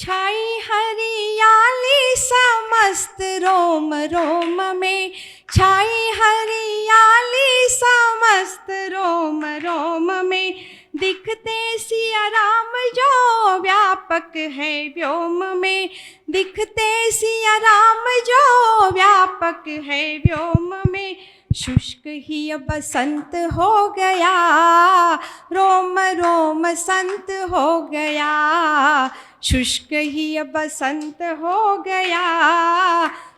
छाई हरियाली समस्त रोम रोम में, छाई हरियाली समस्त रोम रोम में, दिखते सिया राम जो व्यापक है व्योम में, दिखते सिया राम जो व्यापक है व्योम में। शुष्क ही बसंत हो गया, रोम रोम संत हो गया, शुष्क ही बसंत हो गया,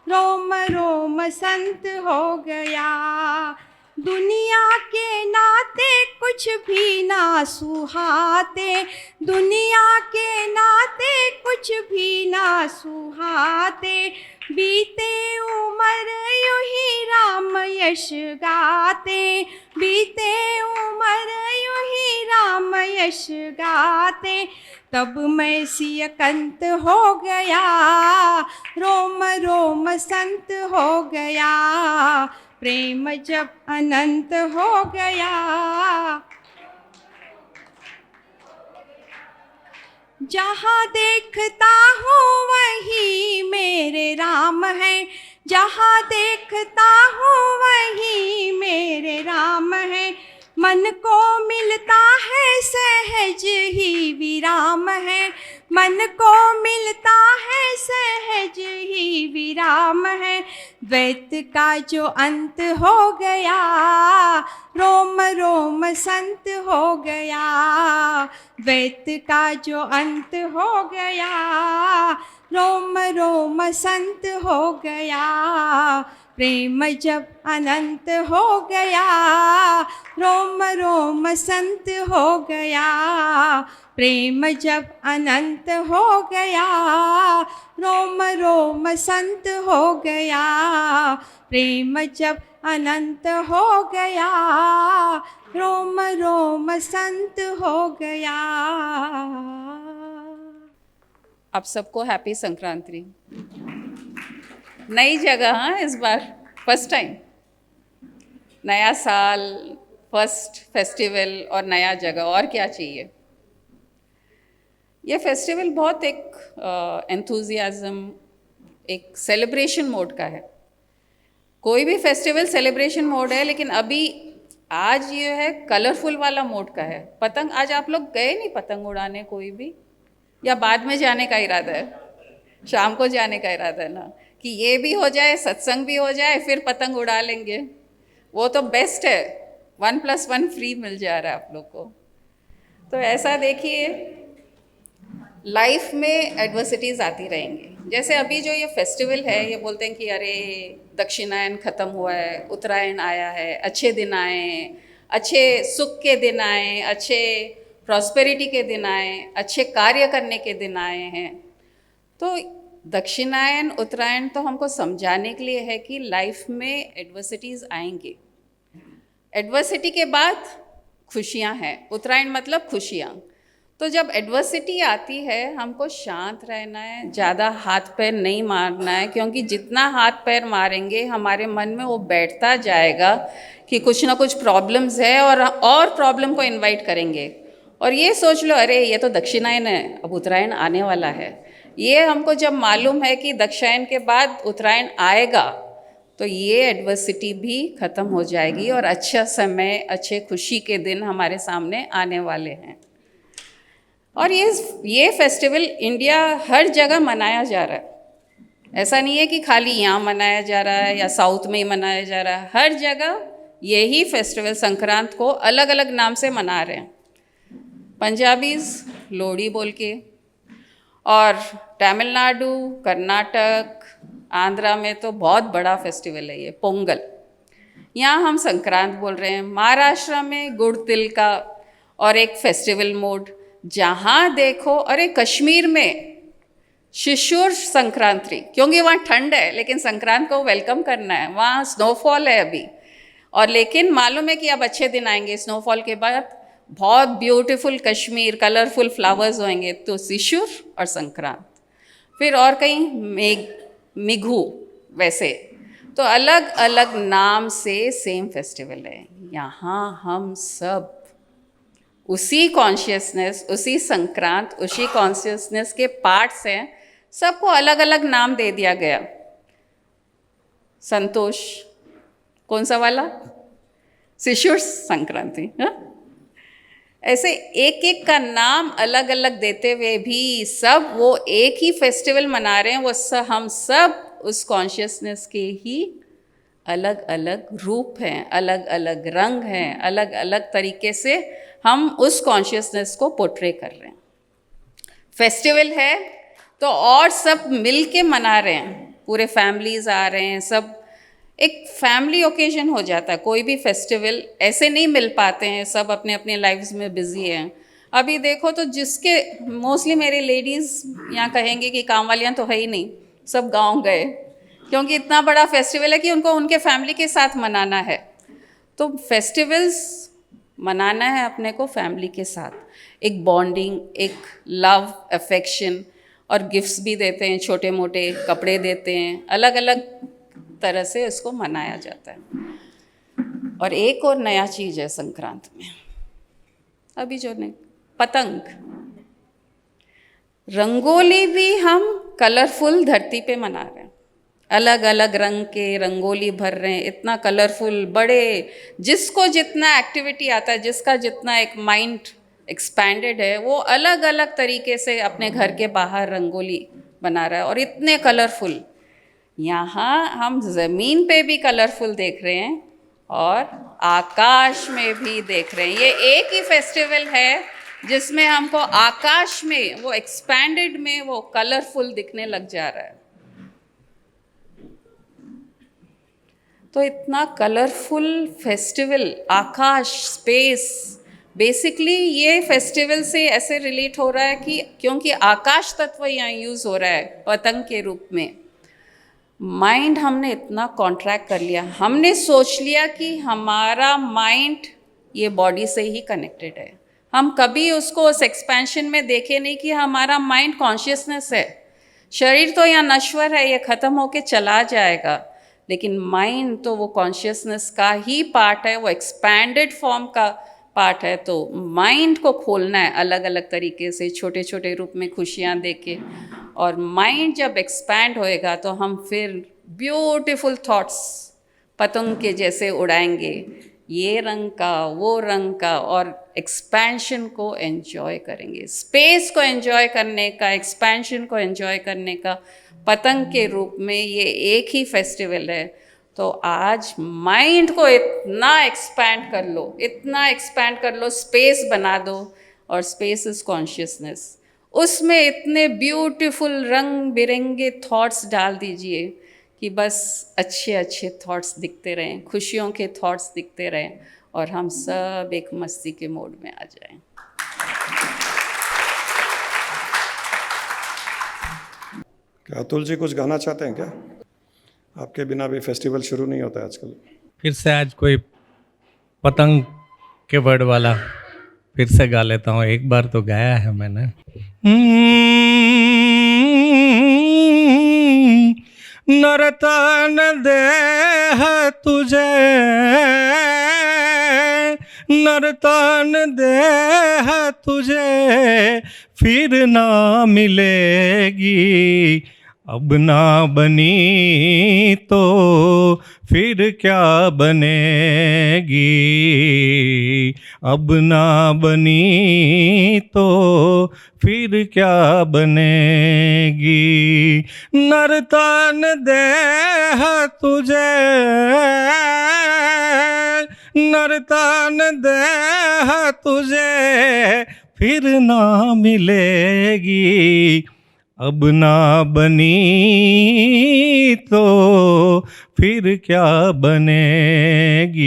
रोम रोम संत हो गया। दुनिया के नाते कुछ भी ना सुहाते, दुनिया के नाते कुछ भी ना सुहाते, बीते उम्र यूं ही राम यश गाते, बीते उम्र यूं ही राम यश गाते। तब मैं सियकंत हो गया, रोम रोम संत हो गया, प्रेम जब अनंत हो गया। जहाँ देखता हूँ वही मेरे राम है, जहाँ देखता हूँ वही मेरे राम है, मन को मिलता है सहज ही विराम है, मन को मिलता है सहज ही विराम है। द्वैत का जो अंत हो गया, रोम रोम संत हो गया, द्वैत का जो अंत हो गया, रोम रोम संत हो गया, प्रेम जब अनंत हो गया, रोम रोम संत हो गया, प्रेम जब अनंत हो गया, रोम रोम संत हो गया, प्रेम जब अनंत हो गया, रोम रोम संत हो गया। आप सबको हैप्पी संक्रांति। नई जगह, हाँ, इस बार फर्स्ट टाइम, नया साल, फर्स्ट फेस्टिवल और नया जगह, और क्या चाहिए। ये फेस्टिवल बहुत एक एंथुजियाज्म, एक सेलिब्रेशन मोड का है। कोई भी फेस्टिवल सेलिब्रेशन मोड है, लेकिन अभी आज ये है कलरफुल वाला मोड का है। पतंग, आज आप लोग गए नहीं पतंग उड़ाने कोई भी, या बाद में जाने का इरादा है? शाम को जाने का इरादा है ना, कि ये भी हो जाए, सत्संग भी हो जाए, फिर पतंग उड़ा लेंगे। वो तो बेस्ट है, 1+1 फ्री मिल जा रहा है आप लोग को। तो ऐसा देखिए, लाइफ में एडवर्सिटीज़ आती रहेंगी। जैसे अभी जो ये फेस्टिवल है, ये बोलते हैं कि अरे दक्षिणायन ख़त्म हुआ है, उत्तरायण आया है, अच्छे दिन आए, अच्छे सुख के दिन आए, अच्छे प्रॉस्पेरिटी के दिन आए, अच्छे कार्य करने के दिन आए हैं। तो दक्षिणायन उत्तरायण तो हमको समझाने के लिए है कि लाइफ में एडवर्सिटीज़ आएंगे, एडवर्सिटी के बाद खुशियाँ हैं। उत्तरायण मतलब खुशियाँ। तो जब एडवर्सिटी आती है, हमको शांत रहना है, ज़्यादा हाथ पैर नहीं मारना है, क्योंकि जितना हाथ पैर मारेंगे हमारे मन में वो बैठता जाएगा कि कुछ ना कुछ प्रॉब्लम्स है, और प्रॉब्लम को इनवाइट करेंगे। और ये सोच लो, अरे ये तो दक्षिणायन है, अब उत्तरायण आने वाला है। ये हमको जब मालूम है कि दक्षिणायन के बाद उत्तरायण आएगा, तो ये एडवर्सिटी भी ख़त्म हो जाएगी और अच्छा समय, अच्छे खुशी के दिन हमारे सामने आने वाले हैं। और ये फेस्टिवल इंडिया हर जगह मनाया जा रहा है। ऐसा नहीं है कि खाली यहाँ मनाया जा रहा है या साउथ में ही मनाया जा रहा है, हर जगह यही फेस्टिवल संक्रांत को अलग अलग नाम से मना रहे हैं। पंजाबीज लोहड़ी बोल के, और तमिलनाडु, कर्नाटक, आंध्रा में तो बहुत बड़ा फेस्टिवल है ये पोंगल, यहाँ हम संक्रांत बोल रहे हैं। महाराष्ट्र में गुड़ तिल का और एक फेस्टिवल मोड, जहाँ देखो। अरे कश्मीर में शिशुर संक्रांति, क्योंकि वहाँ ठंड है, लेकिन संक्रांत को वेलकम करना है। वहाँ स्नोफॉल है अभी, और लेकिन मालूम है कि अब अच्छे दिन आएंगे, स्नोफॉल के बाद बहुत ब्यूटीफुल कश्मीर, कलरफुल फ्लावर्स होंगे। तो शिशुर और संक्रांत, फिर और कहीं मिघू, वैसे तो अलग अलग नाम से सेम फेस्टिवल है। यहाँ हम सब उसी कॉन्शियसनेस, उसी संक्रांत, उसी कॉन्शियसनेस के पार्ट्स हैं, सबको अलग अलग नाम दे दिया गया। संतोष कौन सा वाला? शिशुर संक्रांति। ऐसे एक एक का नाम अलग अलग देते हुए भी सब वो एक ही फेस्टिवल मना रहे हैं। वो हम सब उस कॉन्शियसनेस के ही अलग अलग रूप हैं, अलग अलग रंग हैं, अलग अलग तरीके से हम उस कॉन्शियसनेस को पोर्ट्रे कर रहे हैं। फेस्टिवल है तो और सब मिल के मना रहे हैं, पूरे फैमिलीज आ रहे हैं, सब एक फैमिली ओकेजन हो जाता है। कोई भी फेस्टिवल ऐसे नहीं मिल पाते हैं, सब अपने अपने लाइफ्स में बिजी हैं। अभी देखो तो जिसके मोस्टली मेरे लेडीज़ यहाँ कहेंगे कि काम वालियाँ तो है ही नहीं, सब गांव गए, क्योंकि इतना बड़ा फेस्टिवल है कि उनको उनके फैमिली के साथ मनाना है। तो फेस्टिवल्स मनाना है अपने को फैमिली के साथ, एक बॉन्डिंग, एक लव, अफेक्शन, और गिफ्ट्स भी देते हैं, छोटे मोटे कपड़े देते हैं, अलग अलग तरह से इसको मनाया जाता है। और एक और नया चीज़ है संक्रांत में, अभी जो नहीं, पतंग, रंगोली भी हम कलरफुल धरती पे मना रहे हैं, अलग अलग रंग के रंगोली भर रहे हैं, इतना कलरफुल, बड़े, जिसको जितना एक्टिविटी आता है, जिसका जितना एक माइंड एक्सपैंडेड है, वो अलग अलग तरीके से अपने घर के बाहर रंगोली बना रहा है, और इतने कलरफुल। यहाँ हम ज़मीन पे भी कलरफुल देख रहे हैं और आकाश में भी देख रहे हैं। ये एक ही फेस्टिवल है जिसमें हमको आकाश में वो एक्सपैंडेड में वो कलरफुल दिखने लग जा रहा है। तो इतना कलरफुल फेस्टिवल, आकाश, स्पेस, बेसिकली ये फेस्टिवल से ऐसे रिलेट हो रहा है कि क्योंकि आकाश तत्व यहाँ यूज़ हो रहा है पतंग के रूप में, माइंड हमने इतना कॉन्ट्रैक्ट कर लिया, हमने सोच लिया कि हमारा माइंड ये बॉडी से ही कनेक्टेड है। हम कभी उसको उस एक्सपेंशन में देखे नहीं कि हमारा माइंड कॉन्शियसनेस है। शरीर तो यहाँ नश्वर है, ये ख़त्म होके चला जाएगा, लेकिन माइंड तो वो कॉन्शियसनेस का ही पार्ट है, वो एक्सपैंडेड फॉर्म का पार्ट है। तो माइंड को खोलना है अलग अलग तरीके से, छोटे छोटे रूप में खुशियाँ दे के, और माइंड जब एक्सपैंड होएगा तो हम फिर ब्यूटीफुल थॉट्स पतंग के जैसे उड़ाएंगे, ये रंग का, वो रंग का, और एक्सपेंशन को एंजॉय करेंगे, स्पेस को एंजॉय करने का, एक्सपेंशन को एंजॉय करने का पतंग के रूप में ये एक ही फेस्टिवल है। तो आज माइंड को इतना एक्सपैंड कर लो, इतना एक्सपैंड कर लो, स्पेस बना दो, और स्पेस इज कॉन्शियसनेस, उसमें इतने ब्यूटीफुल रंग बिरंगे थॉट्स डाल दीजिए कि बस अच्छे अच्छे थॉट्स दिखते रहें, खुशियों के थॉट्स दिखते रहें, और हम सब एक मस्ती के मोड में आ जाएं। क्या अतुल जी कुछ गाना चाहते हैं क्या? आपके बिना भी फेस्टिवल शुरू नहीं होता है आजकल। फिर से आज कोई पतंग के वर्ड वाला फिर से गा लेता हूँ, एक बार तो गाया है मैंने। नरतन देह तुझे, नरतन देह तुझे फिर ना मिलेगी, अब ना बनी तो फिर क्या बनेगी, अब ना बनी तो फिर क्या बनेगी। नर्तन देह तुझे, नर्तन देह तुझे फिर ना मिलेगी, अब ना बनी तो फिर क्या बनेगी,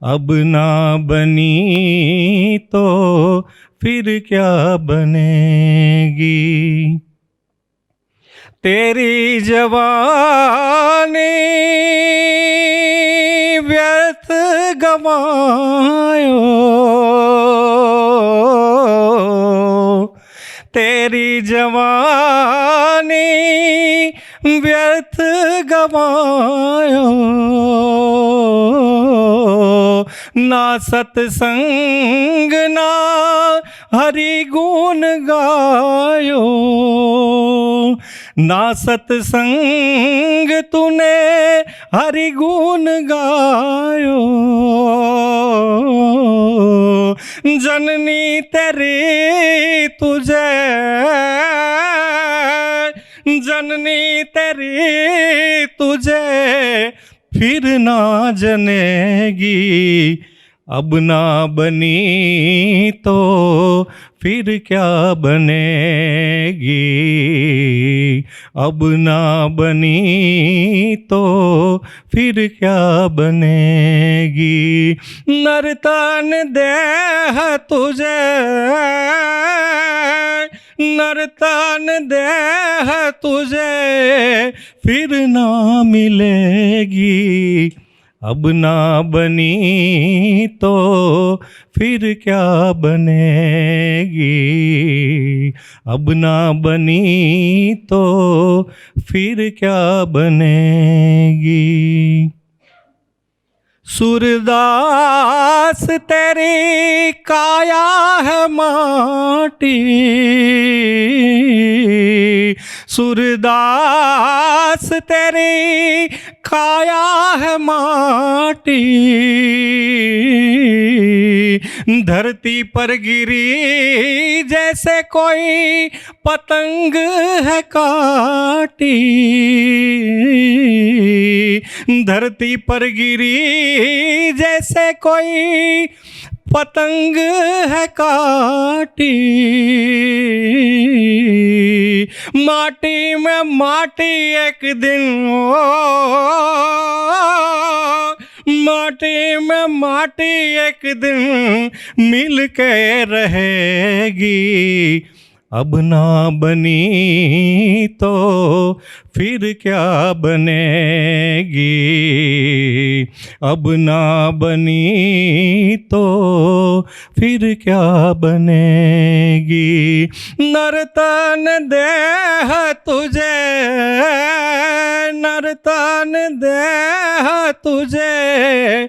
अब ना बनी तो फिर क्या बनेगी। तेरी जवानी व्यर्थ गवायो, तेरी जवानी व्यर्थ गवायो, ना सत्संग ना हरि गुण गायो, ना सत्संग तूने हरि गुण गायो, जननी तेरी तुझे, जननी तेरी तुझे फिर ना जनेगी, अब ना बनी तो फिर क्या बनेगी, अब ना बनी तो फिर क्या बनेगी। नर्तन देह तुझे, नर्तन देह तुझे फिर ना मिलेगी, अब ना बनी तो फिर क्या बनेगी, अब ना बनी तो फिर क्या बनेगी। सूरदास तेरी काया है माटी, सूरदास तेरी काया है माटी, धरती पर गिरी जैसे कोई पतंग है काटी, धरती पर गिरी जैसे कोई पतंग है काटी, माटी में माटी एक दिन, माटी में माटी एक दिन मिल के रहेगी, अब ना बनी तो फिर क्या बनेगी, अब ना बनी तो फिर क्या बनेगी। नर्तन देह तुझे, नर्तन देह तुझे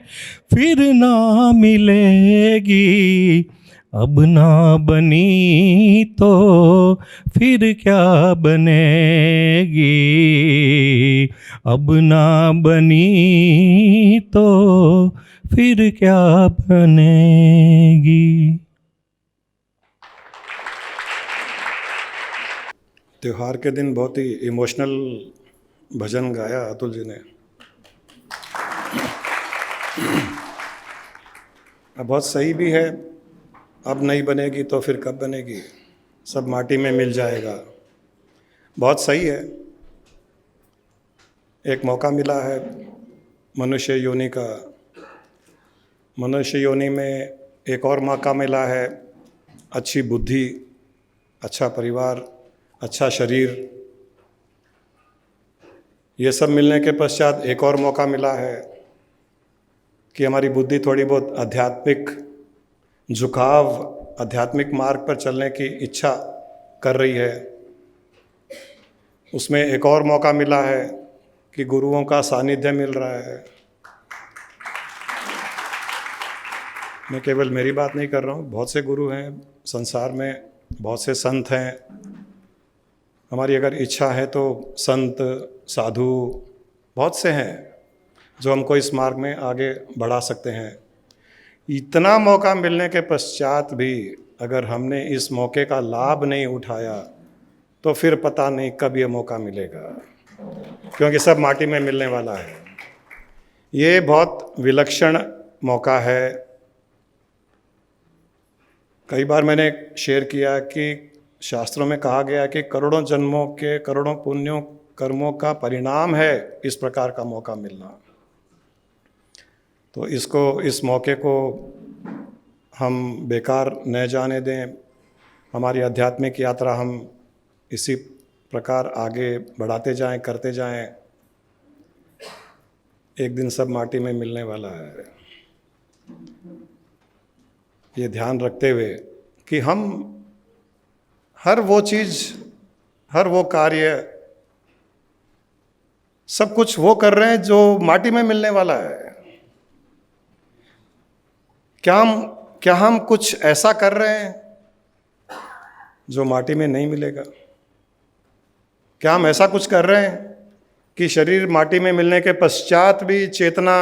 फिर ना मिलेगी, अब ना बनी तो फिर क्या बनेगी, अब ना बनी तो फिर क्या बनेगी। त्योहार के दिन बहुत ही इमोशनल भजन गाया अतुल जी ने। बहुत सही भी है, अब नहीं बनेगी तो फिर कब बनेगी, सब माटी में मिल जाएगा, बहुत सही है। एक मौका मिला है मनुष्य योनि का, मनुष्य योनि में एक और मौका मिला है, अच्छी बुद्धि, अच्छा परिवार, अच्छा शरीर, ये सब मिलने के पश्चात एक और मौका मिला है कि हमारी बुद्धि थोड़ी बहुत आध्यात्मिक झुकाव, आध्यात्मिक मार्ग पर चलने की इच्छा कर रही है। उसमें एक और मौका मिला है कि गुरुओं का सानिध्य मिल रहा है। मैं केवल मेरी बात नहीं कर रहा हूँ, बहुत से गुरु हैं संसार में, बहुत से संत हैं। हमारी अगर इच्छा है तो संत साधु बहुत से हैं जो हमको इस मार्ग में आगे बढ़ा सकते हैं। इतना मौका मिलने के पश्चात भी अगर हमने इस मौके का लाभ नहीं उठाया तो फिर पता नहीं कब ये मौका मिलेगा, क्योंकि सब माटी में मिलने वाला है। ये बहुत विलक्षण मौका है। कई बार मैंने शेयर किया कि शास्त्रों में कहा गया कि करोड़ों जन्मों के करोड़ों पुण्यों कर्मों का परिणाम है इस प्रकार का मौका मिलना। तो इसको, इस मौके को हम बेकार न जाने दें। हमारी आध्यात्मिक यात्रा हम इसी प्रकार आगे बढ़ाते जाएं, करते जाएं। एक दिन सब माटी में मिलने वाला है। ये ध्यान रखते हुए कि हम हर वो चीज़, हर वो कार्य, सब कुछ वो कर रहे हैं जो माटी में मिलने वाला है। क्या हम कुछ ऐसा कर रहे हैं जो माटी में नहीं मिलेगा? क्या हम ऐसा कुछ कर रहे हैं कि शरीर माटी में मिलने के पश्चात भी चेतना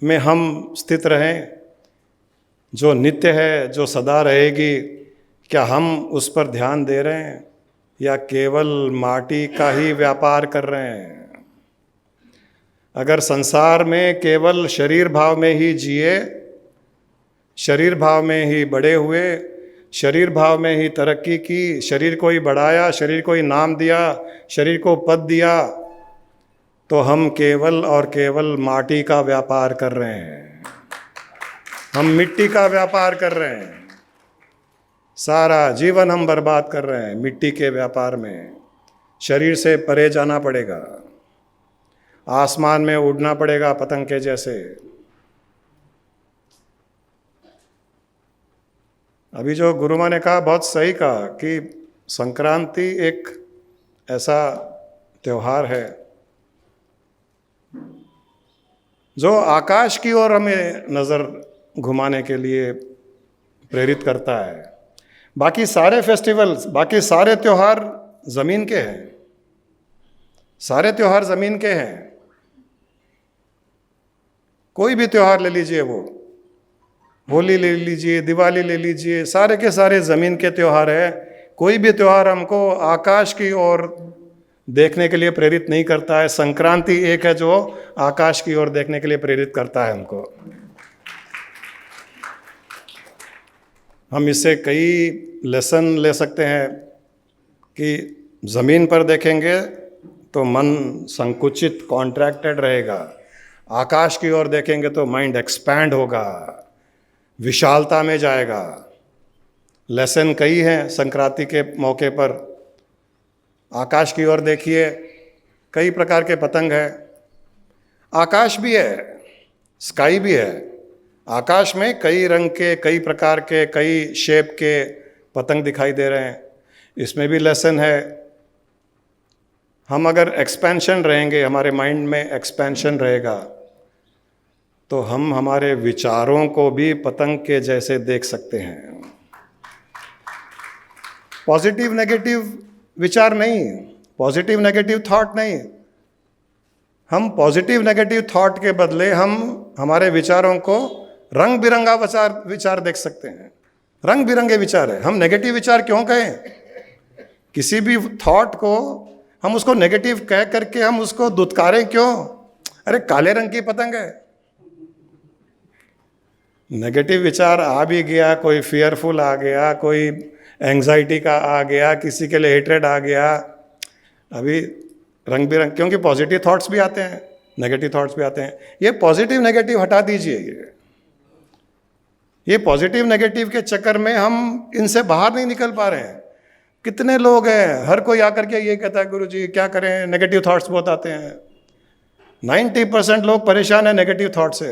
में हम स्थित रहें, जो नित्य है, जो सदा रहेगी? क्या हम उस पर ध्यान दे रहे हैं या केवल माटी का ही व्यापार कर रहे हैं? अगर संसार में केवल शरीर भाव में ही जिए, शरीर भाव में ही बड़े हुए, शरीर भाव में ही तरक्की की, शरीर को ही बढ़ाया, शरीर को ही नाम दिया, शरीर को पद दिया, तो हम केवल और केवल माटी का व्यापार कर रहे हैं। हम मिट्टी का व्यापार कर रहे हैं। सारा जीवन हम बर्बाद कर रहे हैं मिट्टी के व्यापार में। शरीर से परे जाना पड़ेगा, आसमान में उड़ना पड़ेगा पतंग के जैसे। अभी जो गुरु माँ ने कहा, बहुत सही कहा कि संक्रांति एक ऐसा त्योहार है जो आकाश की ओर हमें नज़र घुमाने के लिए प्रेरित करता है। बाकी सारे फेस्टिवल्स, बाकी सारे त्यौहार ज़मीन के हैं, सारे त्यौहार ज़मीन के हैं। कोई भी त्यौहार ले लीजिए, वो होली ले लीजिए, दिवाली ले लीजिए, सारे के सारे ज़मीन के त्यौहार है। कोई भी त्यौहार हमको आकाश की ओर देखने के लिए प्रेरित नहीं करता है। संक्रांति एक है जो आकाश की ओर देखने के लिए प्रेरित करता है हमको। हम इससे कई लेसन ले सकते हैं कि ज़मीन पर देखेंगे तो मन संकुचित, कॉन्ट्रैक्टेड रहेगा। आकाश की ओर देखेंगे तो माइंड एक्सपैंड होगा, विशालता में जाएगा। लेसन कई हैं संक्रांति के मौके पर। आकाश की ओर देखिए, कई प्रकार के पतंग हैं। आकाश भी है, स्काई भी है। आकाश में कई रंग के, कई प्रकार के, कई शेप के पतंग दिखाई दे रहे हैं। इसमें भी लेसन है। हम अगर एक्सपेंशन रहेंगे, हमारे माइंड में एक्सपेंशन रहेगा, तो हम हमारे विचारों को भी पतंग के जैसे देख सकते हैं। पॉजिटिव नेगेटिव विचार नहीं, पॉजिटिव नेगेटिव थॉट नहीं। हम पॉजिटिव नेगेटिव थॉट के बदले हम हमारे विचारों को रंग बिरंगा विचार देख सकते हैं। रंग बिरंगे विचार है। हम नेगेटिव विचार क्यों कहें? किसी भी थॉट को हम उसको नेगेटिव कह करके हम उसको दुत्कारें क्यों? अरे काले रंग की पतंग है। नेगेटिव विचार आ भी गया, कोई फियरफुल आ गया, कोई एंग्जाइटी का आ गया, किसी के लिए हेट्रेड आ गया। अभी रंग बिरंग, क्योंकि पॉजिटिव थॉट्स भी आते हैं, नेगेटिव थॉट्स भी आते हैं। ये पॉजिटिव नेगेटिव हटा दीजिए। ये पॉजिटिव नेगेटिव के चक्कर में हम इनसे बाहर नहीं निकल पा रहे हैं। कितने लोग हैं, हर कोई आकर के ये कहता है गुरुजी क्या करें, नेगेटिव थॉट्स बहुत आते हैं। 90% लोग परेशान हैं नेगेटिव थॉट से।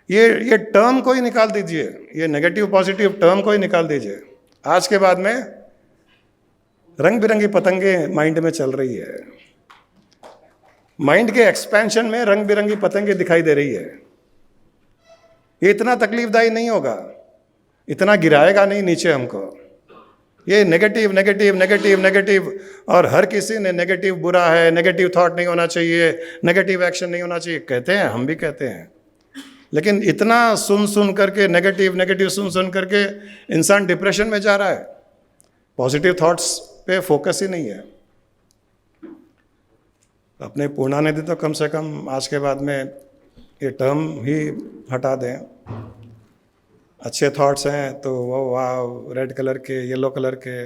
ये टर्म को ही निकाल दीजिए, ये नेगेटिव पॉजिटिव टर्म को ही निकाल दीजिए। आज के बाद में रंग बिरंगी पतंगे माइंड में चल रही है। माइंड के एक्सपेंशन में रंग बिरंगी पतंगे दिखाई दे रही है। ये इतना तकलीफदायी नहीं होगा, इतना गिराएगा नहीं नीचे हमको। ये नेगेटिव नेगेटिव नेगेटिव नेगेटिव, और हर किसी ने नेगेटिव बुरा है, नेगेटिव थॉट नहीं होना चाहिए, नेगेटिव एक्शन नहीं होना चाहिए कहते हैं, हम भी कहते हैं। लेकिन इतना सुन करके नेगेटिव नेगेटिव सुन करके इंसान डिप्रेशन में जा रहा है। पॉजिटिव थॉट्स पे फोकस ही नहीं है। अपने पूर्णानिधि तो कम से कम आज के बाद में ये टर्म ही हटा दें। अच्छे थॉट्स हैं तो वो वाह रेड कलर के, येलो कलर के।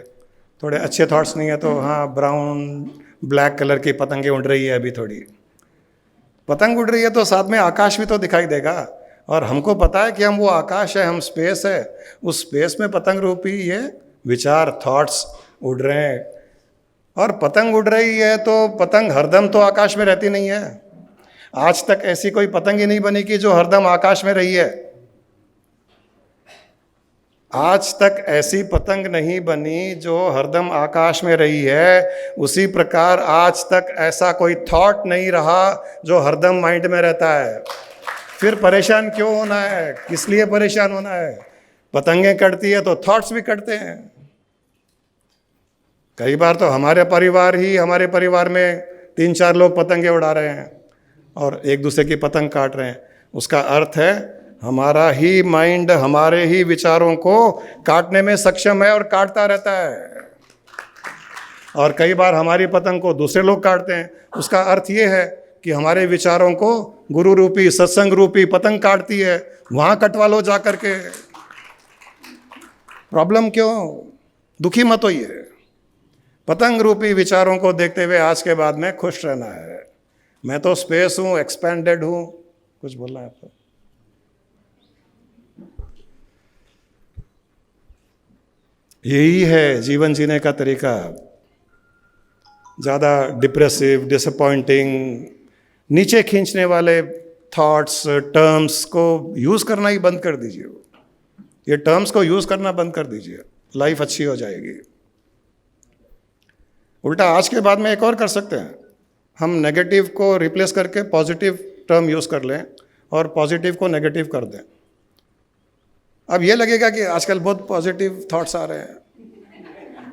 थोड़े अच्छे थॉट्स नहीं है तो हाँ ब्राउन ब्लैक कलर की पतंगे उड़ रही है। अभी थोड़ी पतंग उड़ रही है तो साथ में आकाश भी तो दिखाई देगा। और हमको पता है कि हम वो आकाश है, हम स्पेस है। उस स्पेस में पतंग रूपी ये विचार, थॉट्स उड़ रहे हैं। और पतंग उड़ रही है तो पतंग हरदम तो आकाश में रहती नहीं है। आज तक ऐसी कोई पतंग ही नहीं बनी कि जो हरदम आकाश में रही है। आज तक ऐसी पतंग नहीं बनी जो हरदम आकाश में रही है। उसी प्रकार आज तक ऐसा कोई थॉट नहीं रहा जो हरदम माइंड में रहता है। फिर परेशान क्यों होना है? किस लिए परेशान होना है? पतंगें कटती है तो थॉट्स भी कटते हैं। कई बार तो हमारे परिवार में 3-4 लोग पतंगे उड़ा रहे हैं और एक दूसरे की पतंग काट रहे हैं। उसका अर्थ है हमारा ही माइंड हमारे ही विचारों को काटने में सक्षम है और काटता रहता है। और कई बार हमारी पतंग को दूसरे लोग काटते हैं। उसका अर्थ ये है कि हमारे विचारों को गुरु रूपी सत्संग रूपी पतंग काटती है। वहां कटवा लो जा करके। प्रॉब्लम क्यों? दुखी मत होइए। पतंग रूपी विचारों को देखते हुए आज के बाद में खुश रहना है। मैं तो स्पेस हूं, एक्सपेंडेड हूं। कुछ बोलना है आपको? यही है जीवन जीने का तरीका। ज़्यादा डिप्रेसिव, डिसअपॉइंटिंग, नीचे खींचने वाले थॉट्स, टर्म्स को यूज़ करना ही बंद कर दीजिए। ये टर्म्स को यूज़ करना बंद कर दीजिए, लाइफ अच्छी हो जाएगी। उल्टा आज के बाद में एक और कर सकते हैं, हम नेगेटिव को रिप्लेस करके पॉजिटिव टर्म यूज़ कर लें और पॉजिटिव को नेगेटिव कर दें। अब ये लगेगा कि आजकल बहुत पॉजिटिव थॉट्स आ रहे हैं।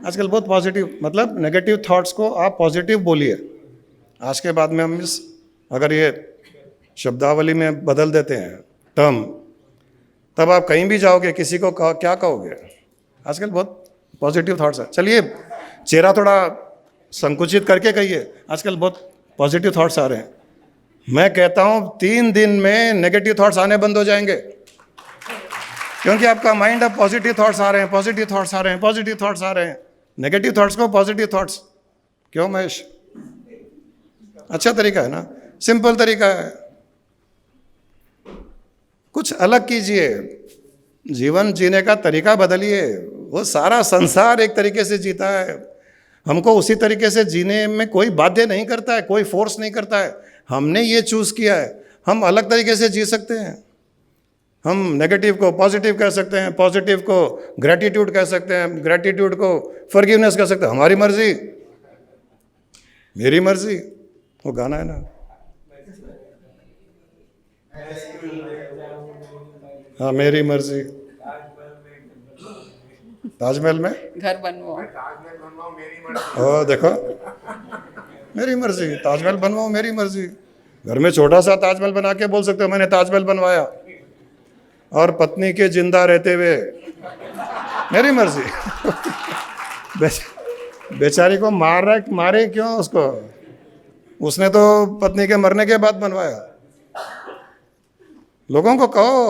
आजकल बहुत पॉजिटिव, मतलब नेगेटिव थॉट्स को आप पॉजिटिव बोलिए। आज के बाद में हम अगर ये शब्दावली में बदल देते हैं टर्म, तब आप कहीं भी जाओगे किसी को क्या कहोगे? आजकल बहुत पॉजिटिव थॉट्स है। चलिए चेहरा थोड़ा संकुचित करके कहिए, आजकल बहुत पॉजिटिव थॉट्स आ रहे हैं। मैं कहता हूँ 3 दिन में नेगेटिव थॉट्स आने बंद हो जाएंगे, क्योंकि आपका माइंड अब पॉजिटिव थॉट्स आ रहे हैं, पॉजिटिव थॉट्स आ रहे हैं, पॉजिटिव थॉट्स आ रहे हैं। नेगेटिव थॉट्स को पॉजिटिव थॉट्स। क्यों महेश? अच्छा तरीका है ना, सिंपल तरीका है। कुछ अलग कीजिए, जीवन जीने का तरीका बदलिए। वो सारा संसार एक तरीके से जीता है, हमको उसी तरीके से जीने में कोई बाध्य नहीं करता है, कोई फोर्स नहीं करता है। हमने ये चूज़ किया है, हम अलग तरीके से जी सकते हैं। हम नेगेटिव को पॉजिटिव कह सकते हैं, पॉजिटिव को ग्रैटिट्यूड कह सकते हैं, ग्रैटिट्यूड को फॉरगिवनेस कह सकते हैं। हमारी मर्जी, मेरी मर्जी, वो गाना है ना। हाँ, मेरी मर्जी। ताजमहल में घर बनवाओ, ओ देखो, मेरी मर्जी। ताजमहल बनवाओ, मेरी मर्जी। घर में छोटा सा ताजमहल बना के बोल सकते हो मैंने ताजमहल बनवाया, और पत्नी के जिंदा रहते हुए मेरी मर्जी। बेचारी को मारे क्यों उसको? उसने तो पत्नी के मरने के बाद बनवाया। लोगों को कहो,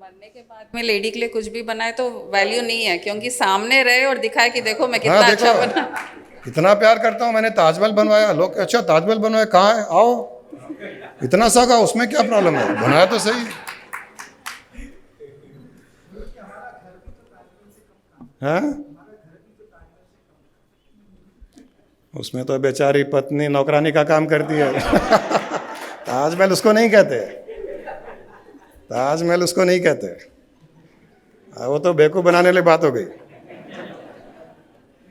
मरने के बाद में लेडी के लिए कुछ भी बनाए तो वैल्यू नहीं है, क्योंकि सामने रहे और दिखाए कि देखो मैं कितना हाँ, अच्छा देखो, बना। इतना प्यार करता हूँ, मैंने ताजमहल बनवाया। लोग अच्छा ताजमहल बनवाया, कहाँ है? आओ, इतना सा का, उसमें क्या प्रॉब्लम है? बनाया तो सही। हाँ, उसमें तो बेचारी पत्नी नौकरानी का काम करती है। ताजमहल उसको नहीं कहते, ताजमहल उसको नहीं कहते। वो तो बेवकूफ बनाने वाली बात हो गई।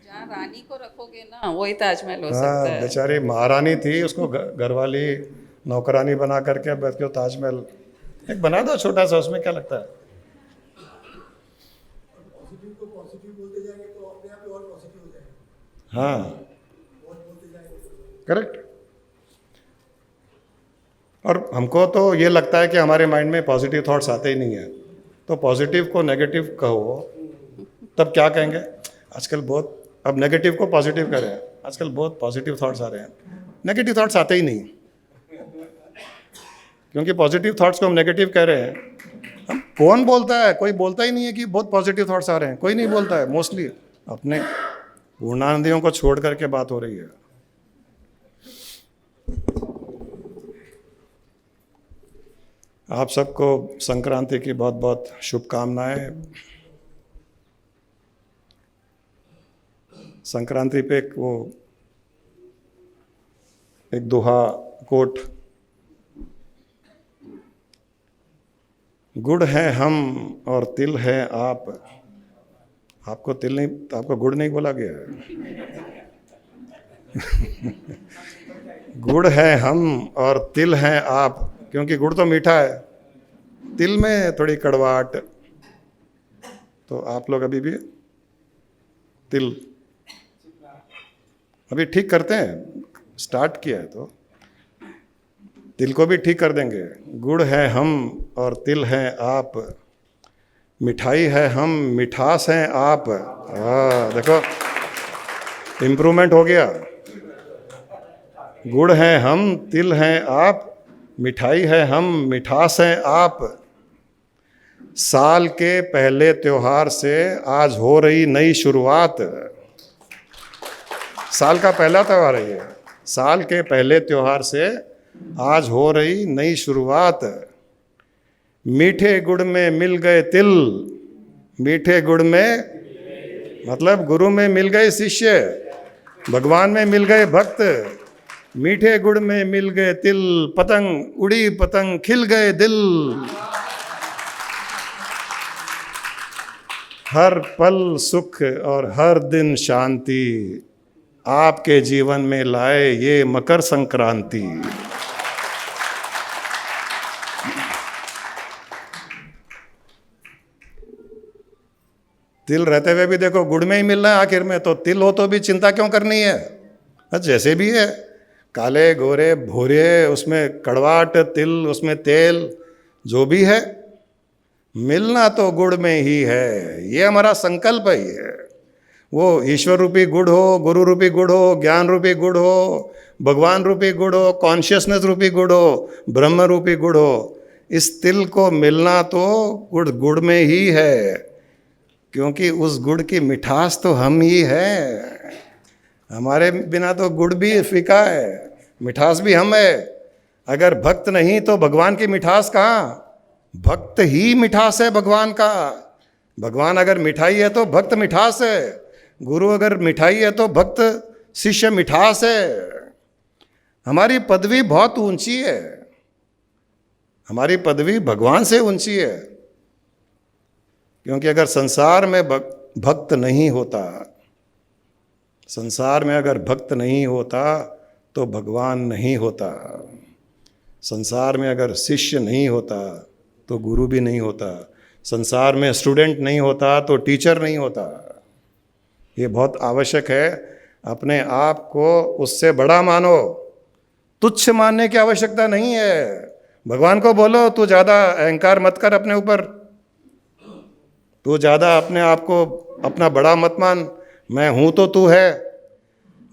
जहाँ रानी को रखोगे ना, वही ताजमहल हो सकता हाँ, है। बेचारी महारानी थी, उसको घरवाली नौकरानी बना करके बैठ के ताजमहल एक बना दो छोटा सा, उसमें क्या लगता है? हाँ, करेक्ट। और हमको तो ये लगता है कि हमारे माइंड में पॉजिटिव थॉट्स आते ही नहीं है, तो पॉजिटिव को नेगेटिव कहो, तब क्या कहेंगे? आजकल बहुत, अब नेगेटिव को पॉजिटिव कर रहे हैं, आजकल बहुत पॉजिटिव थॉट्स आ रहे हैं। नेगेटिव थॉट्स आते ही नहीं, क्योंकि पॉजिटिव थॉट्स को हम नेगेटिव कह रहे हैं। हम कौन बोलता है? कोई बोलता ही नहीं है कि बहुत पॉजिटिव थॉट्स आ रहे हैं, कोई नहीं बोलता है। मोस्टली अपने पूर्णानंदियों को छोड़ करके बात हो रही है। आप सबको संक्रांति की बहुत बहुत शुभकामनाएं। संक्रांति पे एक दोहा कोट, गुड़ है हम और तिल है आप। आपको तिल नहीं, आपको गुड़ नहीं बोला गया है। गुड़ है हम और तिल है आप, क्योंकि गुड़ तो मीठा है, तिल में थोड़ी कड़वाहट। तो आप लोग अभी भी तिल अभी ठीक करते हैं, स्टार्ट किया है तो तिल को भी ठीक कर देंगे। गुड़ है हम और तिल है आप, मिठाई है हम, मिठास हैं आप। देखो इम्प्रूवमेंट हो गया। गुड़ है हम, तिल हैं आप, मिठाई है हम, मिठास हैं आप। साल के पहले त्योहार से आज हो रही नई शुरुआत। साल का पहला त्योहार है ये। साल के पहले त्योहार से आज हो रही नई शुरुआत। मीठे गुड़ में मिल गए तिल, मीठे गुड़ में मतलब गुरु में मिल गए शिष्य, भगवान में मिल गए भक्त। मीठे गुड़ में मिल गए तिल, पतंग उड़ी पतंग खिल गए दिल। हर पल सुख और हर दिन शांति आपके जीवन में लाए ये मकर संक्रांति। तिल रहते हुए भी देखो गुड़ में ही मिल रहा है आखिर में, तो तिल हो तो भी चिंता क्यों करनी है। जैसे भी है, काले गोरे भूरे, उसमें कड़वाहट, तिल उसमें तेल, जो भी है मिलना तो गुड़ में ही है। ये हमारा संकल्प है। ये वो ईश्वर रूपी गुड़ हो, गुरु रूपी गुड़ हो, ज्ञान रूपी गुड़ हो, भगवान रूपी गुड़ हो, कॉन्शियसनेस रूपी गुड़ हो, ब्रह्म रूपी गुड़ हो, इस तिल को मिलना तो गुड़ गुड़ में ही है, क्योंकि उस गुड़ की मिठास तो हम ही है। हमारे बिना तो गुड़ भी फीका है, मिठास भी हम है। अगर भक्त नहीं तो भगवान की मिठास कहाँ? भक्त ही मिठास है भगवान का। भगवान अगर मिठाई है तो भक्त मिठास है, गुरु अगर मिठाई है तो भक्त शिष्य मिठास है। हमारी पदवी बहुत ऊंची है, हमारी पदवी भगवान से ऊंची है। क्योंकि अगर संसार में भक्त नहीं होता, संसार में अगर भक्त नहीं होता तो भगवान नहीं होता। संसार में अगर शिष्य नहीं होता तो गुरु भी नहीं होता। संसार में स्टूडेंट नहीं होता तो टीचर नहीं होता। ये बहुत आवश्यक है। अपने आप को उससे बड़ा मानो, तुच्छ मानने की आवश्यकता नहीं है। भगवान को बोलो तू ज़्यादा अहंकार मत कर अपने ऊपर, तू ज़्यादा अपने आप को अपना बड़ा मत मान। मैं हूँ तो तू है।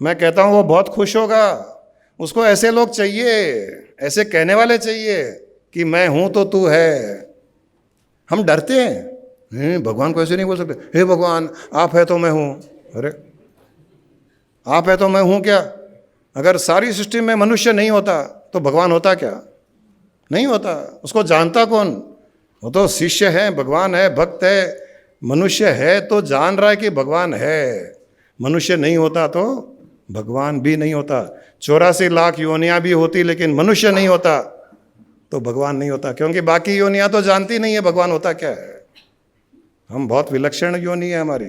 मैं कहता हूँ वो बहुत खुश होगा। उसको ऐसे लोग चाहिए, ऐसे कहने वाले चाहिए कि मैं हूँ तो तू है। हम डरते हैं, भगवान को ऐसे नहीं बोल सकते, हे भगवान आप है तो मैं हूँ। अरे आप है तो मैं हूँ क्या? अगर सारी सृष्टि में मनुष्य नहीं होता तो भगवान होता क्या? नहीं होता। उसको जानता कौन? वो तो शिष्य है, भगवान है, भक्त है। मनुष्य है तो जान रहा है कि भगवान है। मनुष्य नहीं होता तो भगवान भी नहीं होता। 84 लाख योनियाँ भी होती लेकिन मनुष्य नहीं होता तो भगवान नहीं होता, क्योंकि बाकी योनियाँ तो जानती नहीं है भगवान होता क्या है। हम बहुत विलक्षण योनि है हमारी।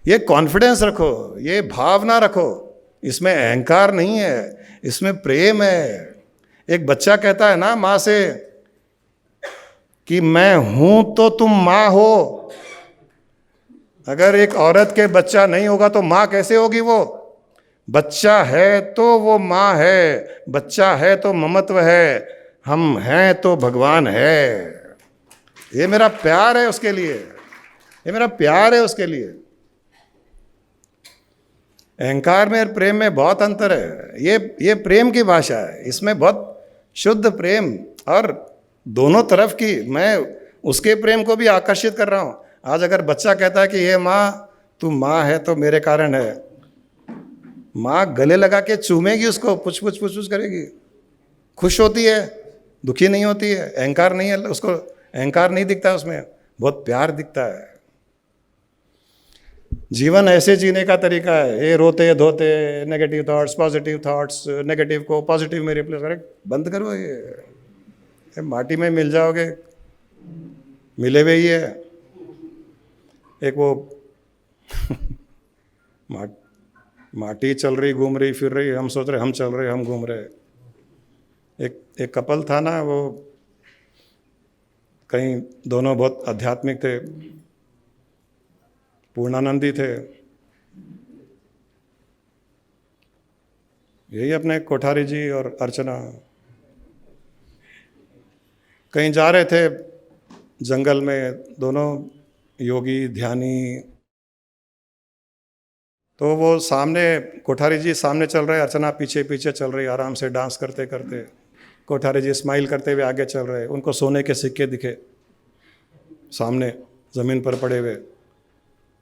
ये कॉन्फिडेंस रखो, ये भावना रखो। इसमें अहंकार नहीं है, इसमें प्रेम है। एक बच्चा कहता है ना माँ से कि मैं हूं तो तुम माँ हो। अगर एक औरत के बच्चा नहीं होगा तो माँ कैसे होगी? वो बच्चा है तो वो माँ है, बच्चा है तो ममत्व है, हम हैं तो भगवान है। ये मेरा प्यार है उसके लिए, ये मेरा प्यार है उसके लिए। अहंकार में और प्रेम में बहुत अंतर है। ये प्रेम की भाषा है, इसमें बहुत शुद्ध प्रेम, और दोनों तरफ की। मैं उसके प्रेम को भी आकर्षित कर रहा हूँ। आज अगर बच्चा कहता है कि ये माँ तू माँ है तो मेरे कारण है, माँ गले लगा के चूमेगी उसको, पुछ पुछ पुछ पुछ करेगी, खुश होती है, दुखी नहीं होती है। अहंकार नहीं है उसको, अहंकार नहीं दिखता उसमें, बहुत प्यार दिखता है। जीवन ऐसे जीने का तरीका है। ये रोते धोते negative thoughts, positive thoughts, negative को पॉजिटिव में रिप्लेस करें, बंद करो। ये माटी में मिल जाओगे, मिले हुए ही है। एक वो माटी चल रही, घूम रही, फिर रही, हम सोच रहे हम चल रहे, हम घूम रहे। एक कपल था ना, वो कहीं दोनों बहुत आध्यात्मिक थे, पूर्णानंदी थे। यही अपने कोठारी जी और अर्चना कहीं जा रहे थे जंगल में, दोनों योगी ध्यानी। तो वो सामने, कोठारी जी सामने चल रहे, अर्चना पीछे पीछे चल रही, आराम से डांस करते करते। कोठारी जी स्माइल करते हुए आगे चल रहे। उनको सोने के सिक्के दिखे सामने ज़मीन पर पड़े हुए।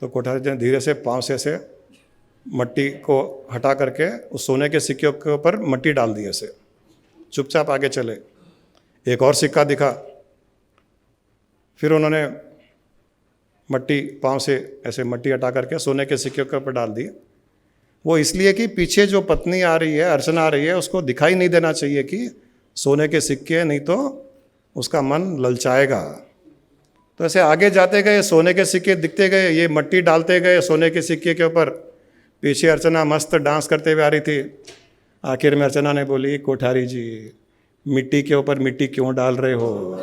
तो कोठारी जी ने धीरे से पाँव से मट्टी को हटा करके उस सोने के सिक्के के ऊपर मट्टी डाल दी ऐसे, चुपचाप आगे चले। एक और सिक्का दिखा, फिर उन्होंने मट्टी पाँव से ऐसे मट्टी हटा करके सोने के सिक्के के ऊपर डाल दी। वो इसलिए कि पीछे जो पत्नी आ रही है, अर्चना आ रही है, उसको दिखाई नहीं देना चाहिए कि सोने के सिक्के, नहीं तो उसका मन ललचाएगा। तो ऐसे आगे जाते गए, सोने के सिक्के दिखते गए, ये मट्टी डालते गए सोने के सिक्के के ऊपर। पीछे अर्चना मस्त डांस करते हुए आ रही थी। आखिर में अर्चना ने बोली, कोठारी जी मिट्टी के ऊपर मिट्टी क्यों डाल रहे हो?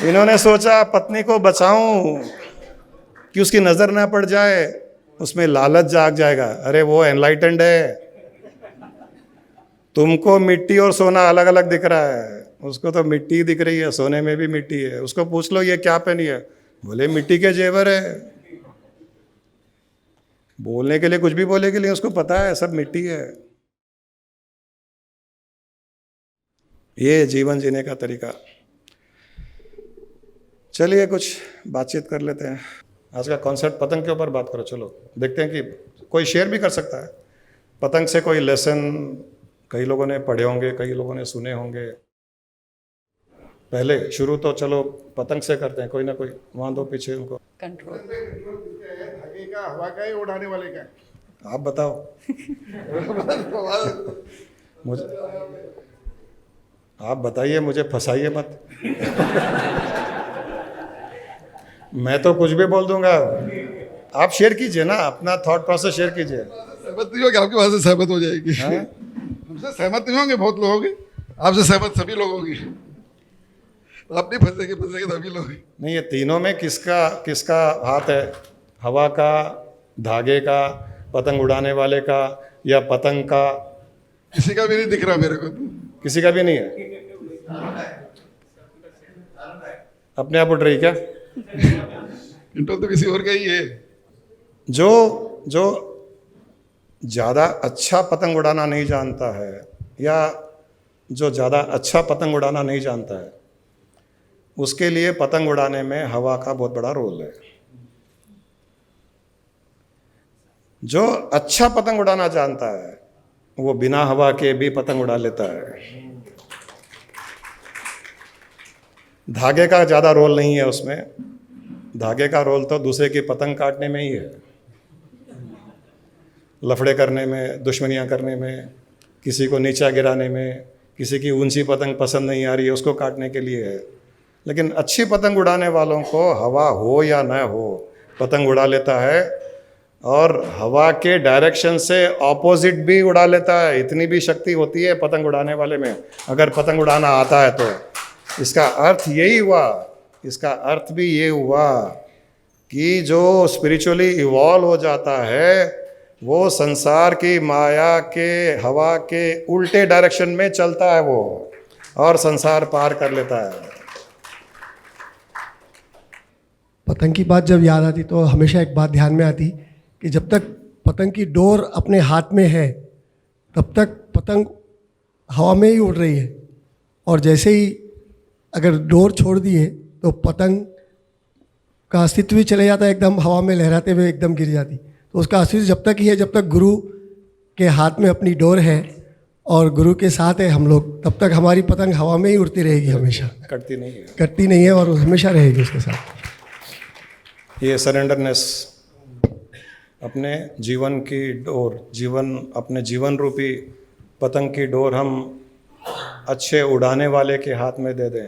इन्होंने सोचा पत्नी को बचाऊं कि उसकी नज़र ना पड़ जाए, उसमें लालच जाग जाएगा। अरे वो एनलाइटेंड है, तुमको मिट्टी और सोना अलग अलग दिख रहा है, उसको तो मिट्टी दिख रही है, सोने में भी मिट्टी है। उसको पूछ लो ये क्या पहनी है, बोले मिट्टी के जेवर है। बोलने के लिए कुछ भी बोले के लिए उसको पता है सब मिट्टी है। ये जीवन जीने का तरीका। चलिए कुछ बातचीत कर लेते हैं। आज का कॉन्सेप्ट पतंग के ऊपर बात करो। चलो देखते हैं कि कोई शेयर भी कर सकता है पतंग से कोई लेसन। कई लोगों ने पढ़े होंगे, कई लोगों ने सुने होंगे। पहले शुरू तो चलो पतंग से करते हैं। कोई ना कोई वहाँ दो पीछे उनको कंट्रोल। धागे का, हवा का, या उड़ाने वाले का? आप बताओ। मुझे आप बताइए, मुझे फंसाइए मत। मैं तो कुछ भी बोल दूंगा। आप शेयर कीजिए ना, अपना थॉट प्रोसेस शेयर कीजिए। सहमत नहीं होंगे, आपकी बात से सहमत हो जाएगी। हमसे सहमत नहीं होंगे बहुत लोग होंगे, आपसे सहमत सभी लोग होंगे। तो आप नहीं फंसेंगे सभी लोग। नहीं, ये तीनों में किसका किसका हाथ है? हवा का, धागे का, पतंग उड़ाने वाले का, या पतंग का? किसी का भी नहीं दिख रहा मेरे को। किसी का भी नहीं है। अपने आप उड़ रही क्या? इंटो तो किसी और का ही है। जो ज़्यादा अच्छा पतंग उड़ाना नहीं जानता है, या जो ज़्यादा अच्छा पतंग उड़ाना नहीं जानता है, उसके लिए पतंग उड़ाने में हवा का बहुत बड़ा रोल है। जो अच्छा पतंग उड़ाना जानता है वो बिना हवा के भी पतंग उड़ा लेता है। धागे का ज़्यादा रोल नहीं है उसमें। धागे का रोल तो दूसरे की पतंग काटने में ही है, लफड़े करने में, दुश्मनियां करने में, किसी को नीचा गिराने में, किसी की ऊंची पतंग पसंद नहीं आ रही है उसको काटने के लिए है। लेकिन अच्छी पतंग उड़ाने वालों को हवा हो या न हो, पतंग उड़ा लेता है, और हवा के डायरेक्शन से ऑपोजिट भी उड़ा लेता है। इतनी भी शक्ति होती है पतंग उड़ाने वाले में, अगर पतंग उड़ाना आता है तो। इसका अर्थ यही हुआ, इसका अर्थ भी ये हुआ कि जो स्पिरिचुअली इवॉल्व हो जाता है वो संसार की माया के, हवा के उल्टे डायरेक्शन में चलता है वो, और संसार पार कर लेता है। पतंग की बात जब याद आती तो हमेशा एक बात ध्यान में आती कि जब तक पतंग की डोर अपने हाथ में है तब तक पतंग हवा में ही उड़ रही है, और जैसे ही अगर डोर छोड़ दिए तो पतंग का अस्तित्व भी चले जाता है, एकदम हवा में लहराते हुए एकदम गिर जाती। तो उसका अस्तित्व जब तक ही है, जब तक गुरु के हाथ में अपनी डोर है और गुरु के साथ है हम लोग, तब तक हमारी पतंग हवा में ही उड़ती रहेगी, हमेशा कटती नहीं है। कटती नहीं है और हमेशा रहेगी उसके साथ। ये सरेंडरनेस, अपने जीवन की डोर, अपने जीवन रूपी पतंग की डोर हम अच्छे उड़ाने वाले के हाथ में दे दें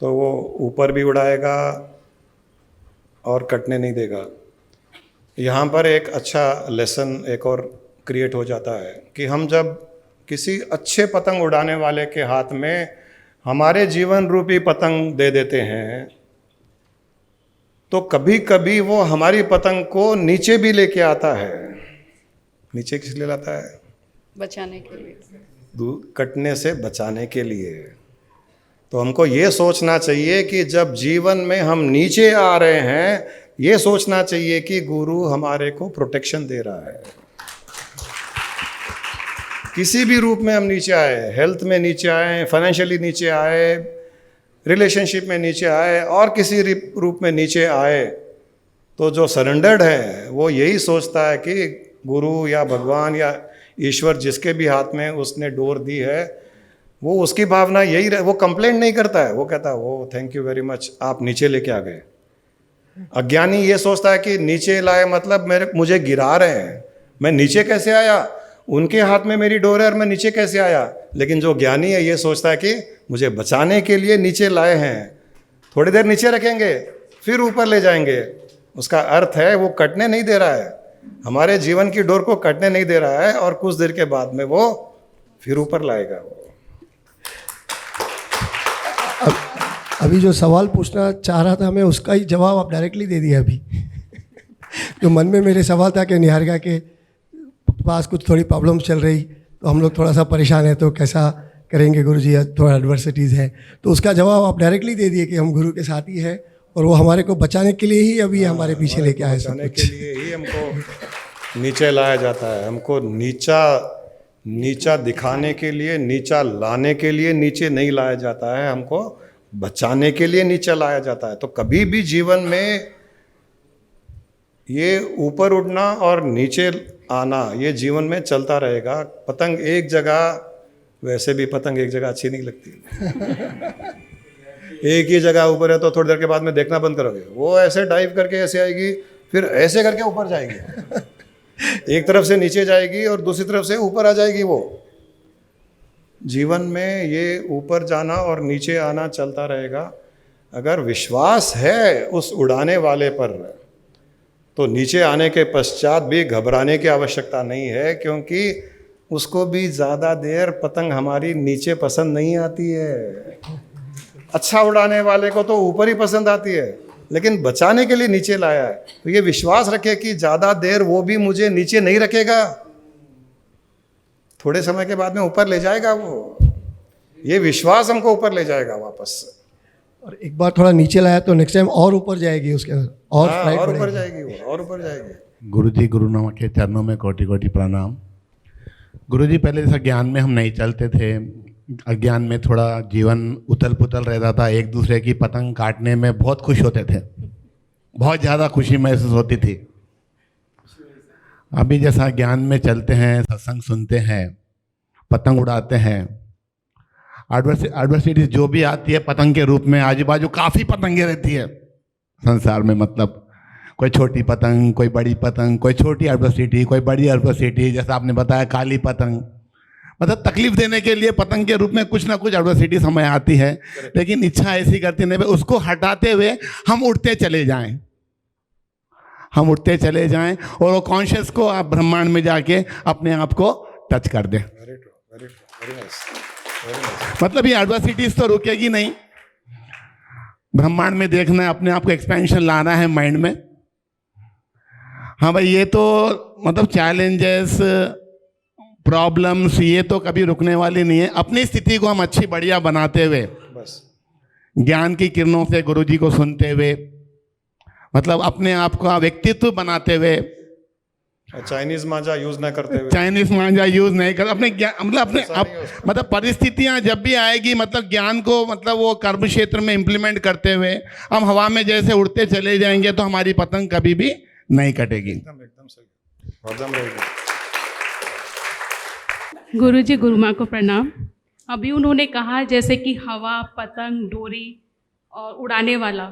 तो वो ऊपर भी उड़ाएगा और कटने नहीं देगा। यहाँ पर एक अच्छा लेसन एक और क्रिएट हो जाता है कि हम जब किसी अच्छे पतंग उड़ाने वाले के हाथ में हमारे जीवन रूपी पतंग दे देते हैं तो कभी कभी वो हमारी पतंग को नीचे भी लेके आता है। नीचे किस लिए लाता है? बचाने के लिए। कटने से बचाने के लिए। तो हमको ये सोचना चाहिए कि जब जीवन में हम नीचे आ रहे हैं, ये सोचना चाहिए कि गुरु हमारे को प्रोटेक्शन दे रहा है। किसी भी रूप में हम नीचे आए, हेल्थ में नीचे आए, फाइनेंशियली नीचे आए, रिलेशनशिप में नीचे आए और किसी रूप में नीचे आए, तो जो सरेंडर्ड है वो यही सोचता है कि गुरु या भगवान या ईश्वर जिसके भी हाथ में उसने डोर दी है, वो उसकी भावना यही वो कंप्लेंट नहीं करता है, वो कहता है वो थैंक यू वेरी मच, आप नीचे लेके आ गए। अज्ञानी ये सोचता है कि नीचे लाए मतलब मुझे गिरा रहे हैं, मैं नीचे कैसे आया, उनके हाथ में मेरी डोर है और मैं नीचे कैसे आया। लेकिन जो ज्ञानी है ये सोचता है कि मुझे बचाने के लिए नीचे लाए हैं, थोड़ी देर नीचे रखेंगे फिर ऊपर ले जाएंगे। उसका अर्थ है वो कटने नहीं दे रहा है, हमारे जीवन की डोर को कटने नहीं दे रहा है, और कुछ देर के बाद में वो फिर ऊपर लाएगा। वो अभी जो सवाल पूछना चाह रहा था मैं, उसका ही जवाब आप डायरेक्टली दे दिया अभी। जो मन में मेरे सवाल था कि निहारिका के पास कुछ थोड़ी प्रॉब्लम चल रही, तो हम लोग थोड़ा सा परेशान है, तो कैसा करेंगे गुरुजी, थोड़ा एडवर्सिटीज़ है, तो उसका जवाब आप डायरेक्टली दे दिए कि हम गुरु के साथ ही है और वो हमारे को बचाने के लिए ही अभी हमारे पीछे लेके आए। बचाने के लिए ही हमको नीचे लाया जाता है, हमको नीचा दिखाने के लिए, नीचा लाने के लिए नीचे नहीं लाया जाता है, हमको बचाने के लिए नीचे लाया जाता है। तो कभी भी जीवन में ये ऊपर उड़ना और नीचे आना ये जीवन में चलता रहेगा। पतंग एक जगह, वैसे भी पतंग एक जगह अच्छी नहीं लगती। एक ही जगह ऊपर है तो थोड़ी देर के बाद में देखना बंद करोगे, वो ऐसे डाइव करके ऐसे आएगी, फिर ऐसे करके ऊपर जाएगी। एक तरफ से नीचे जाएगी और दूसरी तरफ से ऊपर आ जाएगी। वो जीवन में ये ऊपर जाना और नीचे आना चलता रहेगा। अगर विश्वास है उस उड़ाने वाले पर, तो नीचे आने के पश्चात भी घबराने की आवश्यकता नहीं है, क्योंकि उसको भी ज़्यादा देर पतंग हमारी नीचे पसंद नहीं आती है। अच्छा उड़ाने वाले को तो ऊपर ही पसंद आती है, लेकिन बचाने के लिए नीचे लाया है। तो ये विश्वास रखे कि ज़्यादा देर वो भी मुझे नीचे नहीं रखेगा, थोड़े समय के बाद में ऊपर ले जाएगा। वो ये विश्वास हमको ऊपर ले जाएगा वापस। और एक बार थोड़ा नीचे लाया तो नेक्स्ट टाइम और ऊपर जाएगी उसके अंदर, और और ऊपर जाएगी वो, और ऊपर जाएगी। गुरुजी गुरुनानक के चरणों में कोटि कोटि प्रणाम। गुरुजी पहले जैसा ज्ञान में हम नहीं चलते थे, अज्ञान में थोड़ा जीवन उथल पुथल रहता था, एक दूसरे की पतंग काटने में बहुत खुश होते थे, बहुत ज़्यादा खुशी महसूस होती थी। अभी जैसा ज्ञान में चलते हैं, सत्संग सुनते हैं, पतंग उड़ाते हैं, एडवर्सिटीज जो भी आती है पतंग के रूप में, आजू बाजू काफ़ी पतंगें रहती है संसार में, मतलब कोई छोटी पतंग, कोई बड़ी पतंग, कोई छोटी एडवर्सिटी, कोई बड़ी एडवर्सिटी, जैसा आपने बताया काली पतंग, मतलब तकलीफ देने के लिए पतंग के रूप में कुछ ना कुछ एडवर्सिटी समय आती है। लेकिन इच्छा ऐसी करती नहीं, उसको हटाते हुए हम उड़ते चले जाएं, हम उड़ते चले जाएं और वो कॉन्शियस को आप ब्रह्मांड में जाके अपने आप को टच कर दें। मतलब ये एडवर्सिटीज तो रुकेगी नहीं, ब्रह्मांड में देखना है, अपने आप को एक्सपेंशन लाना है माइंड में। हाँ भाई, ये तो मतलब चैलेंजेस, प्रॉब्लम्स, ये तो कभी रुकने वाली नहीं है। अपनी स्थिति को हम अच्छी बढ़िया बनाते हुए, बस ज्ञान की किरणों से गुरुजी को सुनते हुए, मतलब अपने आप का व्यक्तित्व बनाते हुए, चाइनीज मांझा यूज ना करते हुए, चाइनीज मांझा यूज नहीं कर, अपने मतलब अपने मतलब परिस्थितियां जब भी आएगी, मतलब ज्ञान को मतलब वो कर्म क्षेत्र में इंप्लीमेंट करते हुए हम हवा में जैसे उड़ते चले जाएंगे तो हमारी पतंग कभी भी नहीं कटेगी। एकदम सही, हरदम रहेगी। गुरुजी, गुरु माँ को प्रणाम। अभी उन्होंने कहा जैसे कि हवा, पतंग, डोरी और उड़ाने वाला,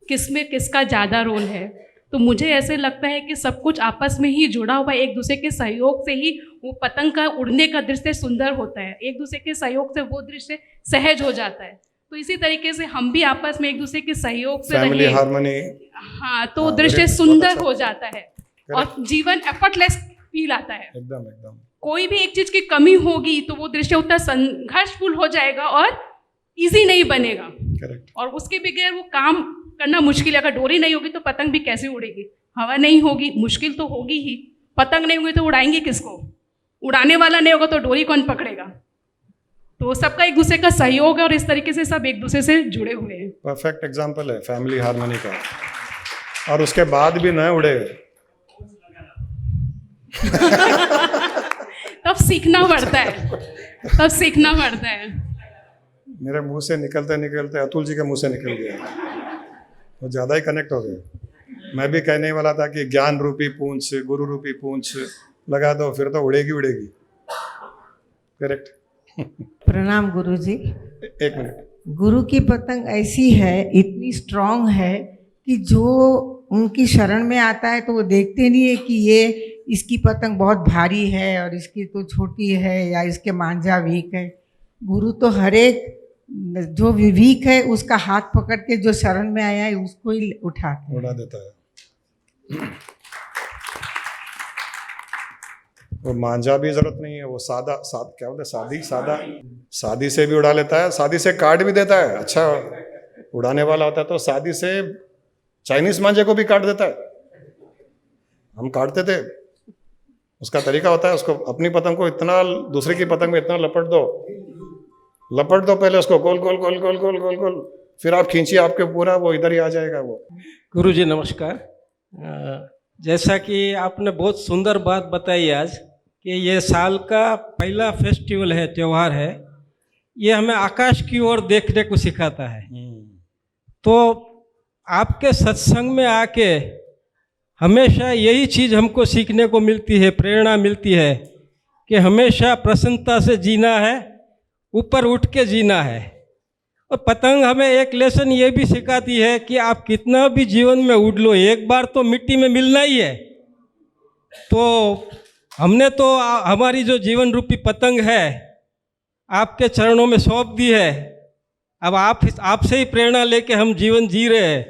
किसमें किसका ज़्यादा रोल है, तो मुझे ऐसे लगता है कि सब कुछ आपस में ही जुड़ा हुआ है। एक दूसरे के सहयोग से ही वो पतंग का उड़ने का दृश्य सुंदर होता है, एक दूसरे के सहयोग से वो दृश्य सहज हो जाता है। तो इसी तरीके से हम भी आपस में एक दूसरे के सहयोग से फैमिली हार्मनी, हाँ, तो दृश्य सुंदर हो जाता है। और जीवन एफर्टलेस फील आता है। एकदम एकदम कोई भी एक चीज की कमी होगी तो वो दृश्य उतना संघर्षफुल हो जाएगा और इजी नहीं बनेगा, करेक्ट। और उसके बगैर वो काम करना मुश्किल है। अगर डोरी नहीं होगी तो पतंग भी कैसे उड़ेगी, हवा नहीं होगी, मुश्किल तो होगी ही। पतंग नहीं होगी तो उड़ाएंगे किसको, उड़ाने वाला नहीं होगा तो डोरी कौन पकड़ेगा। तो सबका एक दूसरे का सहयोग है और इस तरीके से सब एक दूसरे से जुड़े हुए हैं। परफेक्ट एग्जाम्पल है फैमिली हार्मनी का। और उसके बाद भी न उड़े तब सीखना पड़ता है, तब सीखना पड़ता है। मेरे मुंह से निकलते निकलते अतुल जी के मुंह से निकल गया, वो ज़्यादा ही कनेक्ट हो गए। मैं भी कहने वाला था कि ज्ञान रूपी पूंछ, गुरु रूपी पूंछ लगा दो, फिर तो उड़ेगी उड़ेगी। करेक्ट। प्रणाम गुरु जी। एक मिनट। गुरु की पतंग ऐसी है, इतनी स्ट्रांग है कि जो उनकी शरण में आता है तो वो देखते नहीं है कि ये इसकी पतंग बहुत भारी है और इसकी तो छोटी है या इसके मांझा वीक है। गुरु तो हर एक जो वीक है उसका हाथ पकड़ के जो शरण में आया है उसको ही उठाते उड़ा देता है। वो मांझा भी जरूरत नहीं है, वो सादा क्या बोलते सादी से भी उड़ा लेता है, सादी से काट भी देता है। अच्छा उड़ाने वाला होता है तो सादी से चाइनीज मांझे को भी काट देता है। हम काटते थे, उसका तरीका होता है, उसको अपनी पतंग को इतना दूसरे की पतंग में इतना लपट दो पहले उसको गोल गोल गोल गोल गोल गोल गोल, फिर आप खींचिए, आपके पूरा वो इधर ही आ जाएगा वो। गुरु जी नमस्कार। जैसा कि आपने बहुत सुंदर बात बताई आज कि ये साल का पहला फेस्टिवल है, त्यौहार है, ये हमें आकाश की ओर देखने को सिखाता है। तो आपके सत्संग में आके हमेशा यही चीज़ हमको सीखने को मिलती है, प्रेरणा मिलती है कि हमेशा प्रसन्नता से जीना है, ऊपर उठ के जीना है। और पतंग हमें एक लेसन ये भी सिखाती है कि आप कितना भी जीवन में उड़ लो, एक बार तो मिट्टी में मिलना ही है। तो हमने तो हमारी जो जीवन रूपी पतंग है आपके चरणों में सौंप दी है। अब आपसे ही प्रेरणा लेके हम जीवन जी रहे हैं,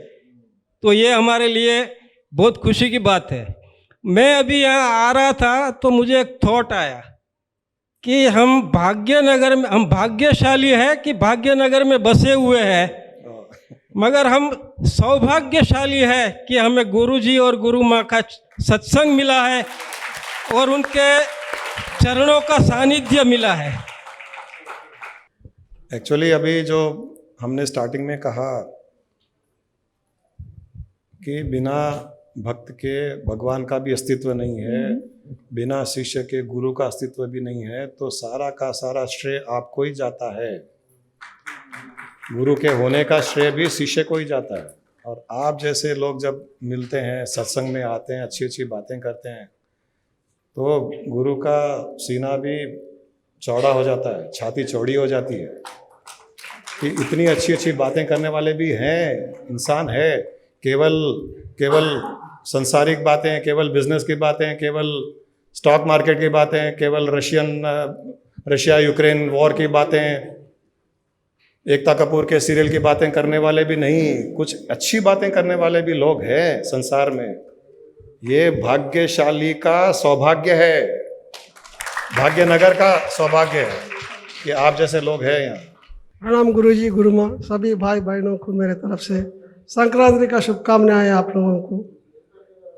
तो ये हमारे लिए बहुत खुशी की बात है। मैं अभी यहाँ आ रहा था तो मुझे एक थॉट आया कि हम भाग्यशाली है कि भाग्यनगर में बसे हुए हैं, मगर हम सौभाग्यशाली है कि हमें गुरुजी और गुरु माँ का सत्संग मिला है और उनके चरणों का सानिध्य मिला है। एक्चुअली अभी जो हमने स्टार्टिंग में कहा कि बिना भक्त के भगवान का भी अस्तित्व नहीं है, बिना शिष्य के गुरु का अस्तित्व भी नहीं है, तो सारा का सारा श्रेय आपको ही जाता है। गुरु के होने का श्रेय भी शिष्य को ही जाता है। और आप जैसे लोग जब मिलते हैं, सत्संग में आते हैं, अच्छी अच्छी बातें करते हैं, तो गुरु का सीना भी चौड़ा हो जाता है, छाती चौड़ी हो जाती है कि इतनी अच्छी अच्छी बातें करने वाले भी हैं, इंसान है। केवल संसारिक बातें, केवल बिजनेस की बातें, केवल स्टॉक मार्केट की बातें, केवल रशिया यूक्रेन वॉर की बातें, एकता कपूर के सीरियल की बातें करने वाले भी नहीं, कुछ अच्छी बातें करने वाले भी लोग हैं संसार में। ये भाग्यशाली का सौभाग्य है, भाग्यनगर का सौभाग्य है कि आप जैसे लोग हैं यहाँ। प्रणाम गुरु जी, गुरु माँ, सभी भाई बहनों को मेरे तरफ से संक्रांति का शुभकामनाएं आप लोगों को।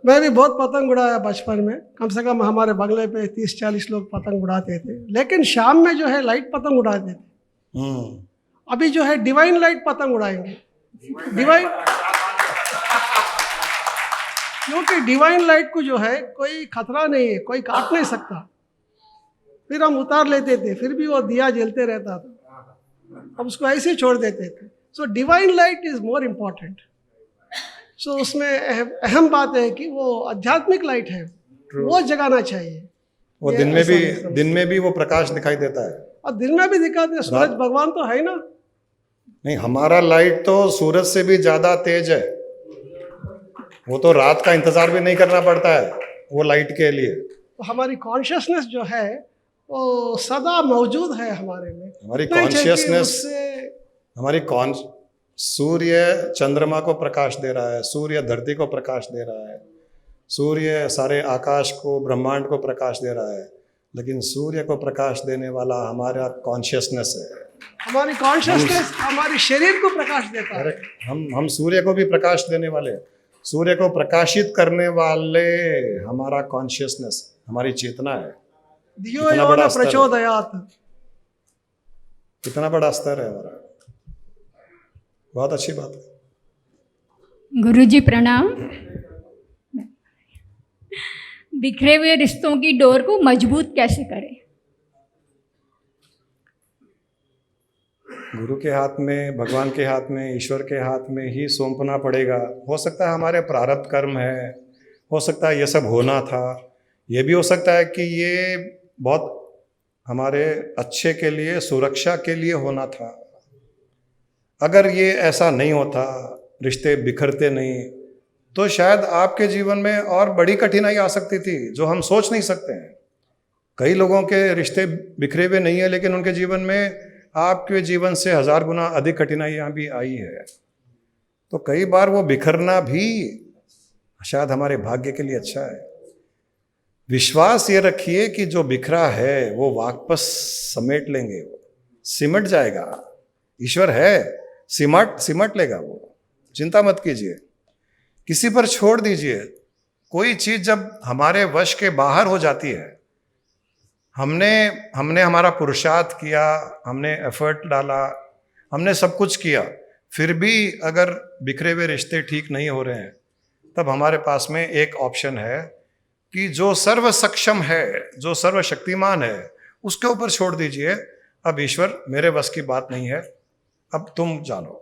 मैं भी बहुत पतंग उड़ाया बचपन में, कम से कम हमारे बंगले पे 30-40 लोग पतंग उड़ाते थे, लेकिन शाम में जो है लाइट पतंग उड़ाते थे। अभी जो है डिवाइन लाइट पतंग उड़ाएंगे, डिवाइन, क्योंकि डिवाइन लाइट को जो है कोई खतरा नहीं है, कोई काट नहीं सकता। फिर हम उतार लेते थे, फिर भी वो दिया जलते रहता था, अब उसको ऐसे ही छोड़ देते थे। So divine light is more important. So उसमें अहम बात है कि वो आध्यात्मिक लाइट है, वो जगाना चाहिए। वो दिन में भी वो प्रकाश दिखाई देता है, और दिन में भी दिखाते हैं, सूरज भगवान तो है ना। नहीं, हमारा लाइट तो सूरज से भी ज्यादा तेज है, वो तो रात का इंतजार भी नहीं करना पड़ता है वो लाइट के लिए। तो हमारी कॉन्शियसनेस जो है वो सदा मौजूद है हमारे में। हमारी कॉन्शियसनेस, सूर्य चंद्रमा को प्रकाश दे रहा है, सूर्य धरती को प्रकाश दे रहा है, सूर्य सारे आकाश को, ब्रह्मांड को प्रकाश दे रहा है, लेकिन सूर्य को प्रकाश देने वाला हमारा कॉन्शियसनेस है। हमारी कॉन्शियसनेस हमारे शरीर को प्रकाश देता है। हम सूर्य को भी प्रकाश देने वाले हैं। सूर्य को प्रकाशित करने वाले हमारा कॉन्शियसनेस, हमारी चेतना है। दियो यौन प्रचोदयात। कितना बड़ा स्तर है हमारा, बहुत अच्छी बात है। गुरुजी प्रणाम। बिखरे हुए रिश्तों की डोर को मजबूत कैसे करें? गुरु के हाथ में, भगवान के हाथ में, ईश्वर के हाथ में ही सौंपना पड़ेगा। हो सकता है हमारे प्रारब्ध कर्म है, हो सकता है ये सब होना था, ये भी हो सकता है कि ये बहुत हमारे अच्छे के लिए, सुरक्षा के लिए होना था। अगर ये ऐसा नहीं होता, रिश्ते बिखरते नहीं, तो शायद आपके जीवन में और बड़ी कठिनाई आ सकती थी जो हम सोच नहीं सकते हैं। कई लोगों के रिश्ते बिखरे हुए नहीं है, लेकिन उनके जीवन में आपके जीवन से 1000 गुना अधिक कठिनाइयाँ भी आई है। तो कई बार वो बिखरना भी शायद हमारे भाग्य के लिए अच्छा है। विश्वास ये रखिए कि जो बिखरा है वो वापस समेट लेंगे, वो सिमट जाएगा। ईश्वर है, सिमट लेगा वो, चिंता मत कीजिए, किसी पर छोड़ दीजिए। कोई चीज जब हमारे वश के बाहर हो जाती है, हमने हमारा पुरुषार्थ किया, हमने एफर्ट डाला, हमने सब कुछ किया, फिर भी अगर बिखरे हुए रिश्ते ठीक नहीं हो रहे हैं, तब हमारे पास में एक ऑप्शन है कि जो सर्व सक्षम है, जो सर्वशक्तिमान है, उसके ऊपर छोड़ दीजिए। अब ईश्वर मेरे बस की बात नहीं है, अब तुम जानो।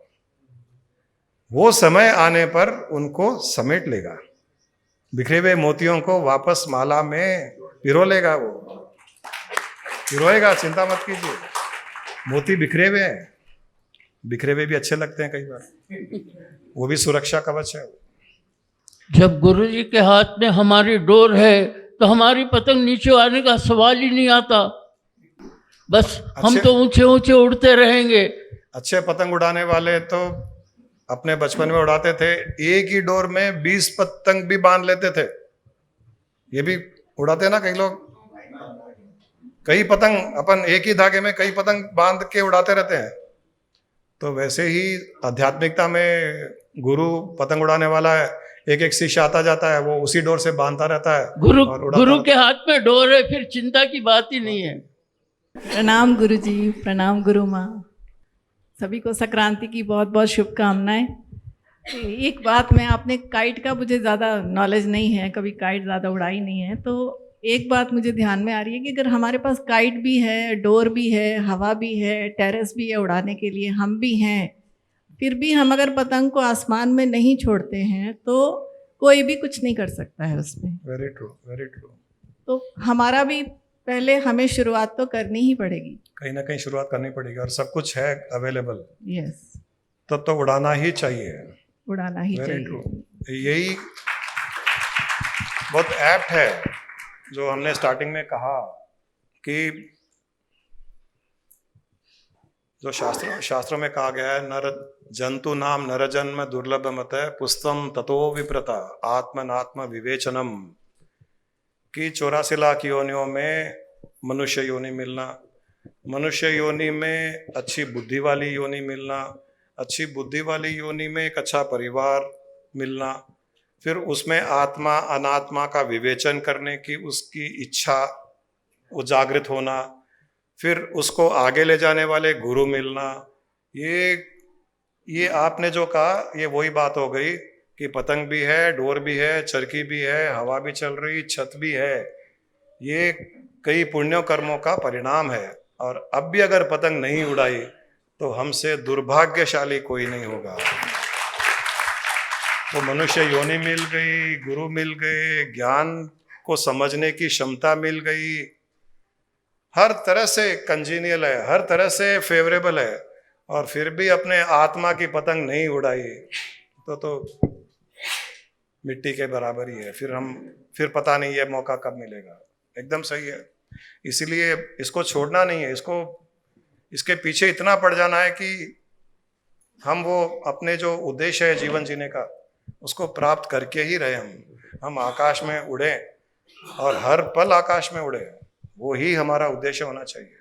वो समय आने पर उनको समेट लेगा, बिखरे हुए मोतियों को वापस माला में पिरो लेगा, वो पिरोएगा, चिंता मत कीजिए। मोती बिखरे हुए हैं, बिखरे हुए भी अच्छे लगते हैं कई बार, वो भी सुरक्षा कवच है। जब गुरु जी के हाथ में हमारी डोर है तो हमारी पतंग नीचे आने का सवाल ही नहीं आता, बस हम तो ऊंचे ऊंचे उड़ते रहेंगे। अच्छे पतंग उड़ाने वाले तो अपने बचपन में उड़ाते थे, एक ही डोर में 20 पतंग भी बांध लेते थे। ये भी उड़ाते ना कई लोग, कई पतंग अपन एक ही धागे में कई पतंग बांध के उड़ाते रहते हैं। तो वैसे ही आध्यात्मिकता में गुरु पतंग उड़ाने वाला है, एक एक शिष्य आता जाता है, वो उसी डोर से बांधता रहता है। गुरु के हाथ में डोर है, फिर चिंता की बात ही नहीं है। प्रणाम गुरु जी, प्रणाम गुरु माँ। सभी को संक्रांति की बहुत बहुत शुभकामनाएं। एक बात में, आपने काइट का मुझे ज़्यादा नॉलेज नहीं है, कभी काइट ज़्यादा उड़ाई नहीं है, तो एक बात मुझे ध्यान में आ रही है कि अगर हमारे पास काइट भी है, डोर भी है, हवा भी है, टेरेस भी है उड़ाने के लिए, हम भी हैं, फिर भी हम अगर पतंग को आसमान में नहीं छोड़ते हैं तो कोई भी कुछ नहीं कर सकता है उसमें। Very true, very true. तो हमारा भी पहले हमें शुरुआत तो करनी ही पड़ेगी, कहीं ना कहीं शुरुआत करनी पड़ेगी, और सब कुछ है अवेलेबल। यस, तब तो उड़ाना ही चाहिए, उड़ाना ही वेरी चाहिए। ट्रू। यही बहुत ऐप्ट है जो हमने स्टार्टिंग में कहा कि जो शास्त्रों में कहा गया है, नर जंतु नाम नर जन्म दुर्लभ मत है पुस्तम ततो विप्रता आत्मनात्म विवेचनम, कि 84 लाख योनियों में मनुष्य योनि मिलना, मनुष्य योनि में अच्छी बुद्धि वाली योनि मिलना, अच्छी बुद्धि वाली योनि में एक अच्छा परिवार मिलना, फिर उसमें आत्मा अनात्मा का विवेचन करने की उसकी इच्छा उजागृत होना, फिर उसको आगे ले जाने वाले गुरु मिलना। ये आपने जो कहा, ये वही बात हो गई कि पतंग भी है, डोर भी है, चरखी भी है, हवा भी चल रही, छत भी है। ये कई पुण्यों कर्मों का परिणाम है, और अब भी अगर पतंग नहीं उड़ाई तो हमसे दुर्भाग्यशाली कोई नहीं होगा। तो मनुष्य योनि मिल गई, गुरु मिल गए, ज्ञान को समझने की क्षमता मिल गई, हर तरह से कंजीनियल है, हर तरह से फेवरेबल है, और फिर भी अपने आत्मा की पतंग नहीं उड़ाई तो मिट्टी के बराबर ही है। फिर पता नहीं ये मौका कब मिलेगा। एकदम सही है। इसलिए इसको छोड़ना नहीं है, इसके पीछे इतना पड़ जाना है कि हम वो अपने जो उद्देश्य है जीवन जीने का, उसको प्राप्त करके ही रहे। हम आकाश में उड़े और हर पल आकाश में उड़े, वो ही हमारा उद्देश्य होना चाहिए।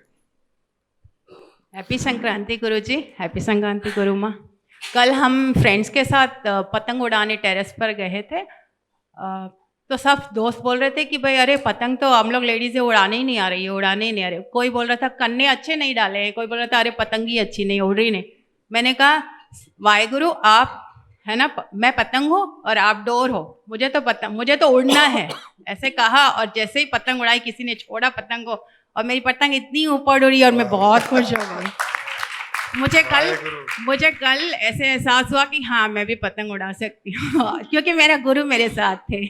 हैप्पी संक्रांति गुरुजी, हैप्पी संक्रांति गुरु माँ। कल हम फ्रेंड्स के साथ पतंग उड़ाने टेरेस पर गए थे, तो सब दोस्त बोल रहे थे कि भाई अरे पतंग तो हम लोग लेडीज़ उड़ाने ही नहीं आ रही है, उड़ाने ही नहीं आ रही। कोई बोल रहा था कन्ने अच्छे नहीं डाले हैं, कोई बोल रहा था अरे पतंग ही अच्छी नहीं, उड़ रही नहीं। मैंने कहा वाहेगुरु, आप है ना, मैं पतंग हो और आप डोर हो, मुझे तो उड़ना है, ऐसे कहा। और जैसे ही पतंग उड़ाई, किसी ने छोड़ा पतंग को और मेरी पतंग इतनी ऊपर उड़ी और मैं बहुत खुश हो गई। मुझे कल ऐसे एहसास हुआ कि हाँ मैं भी पतंग उड़ा सकती हूँ क्योंकि मेरा गुरु मेरे साथ थे।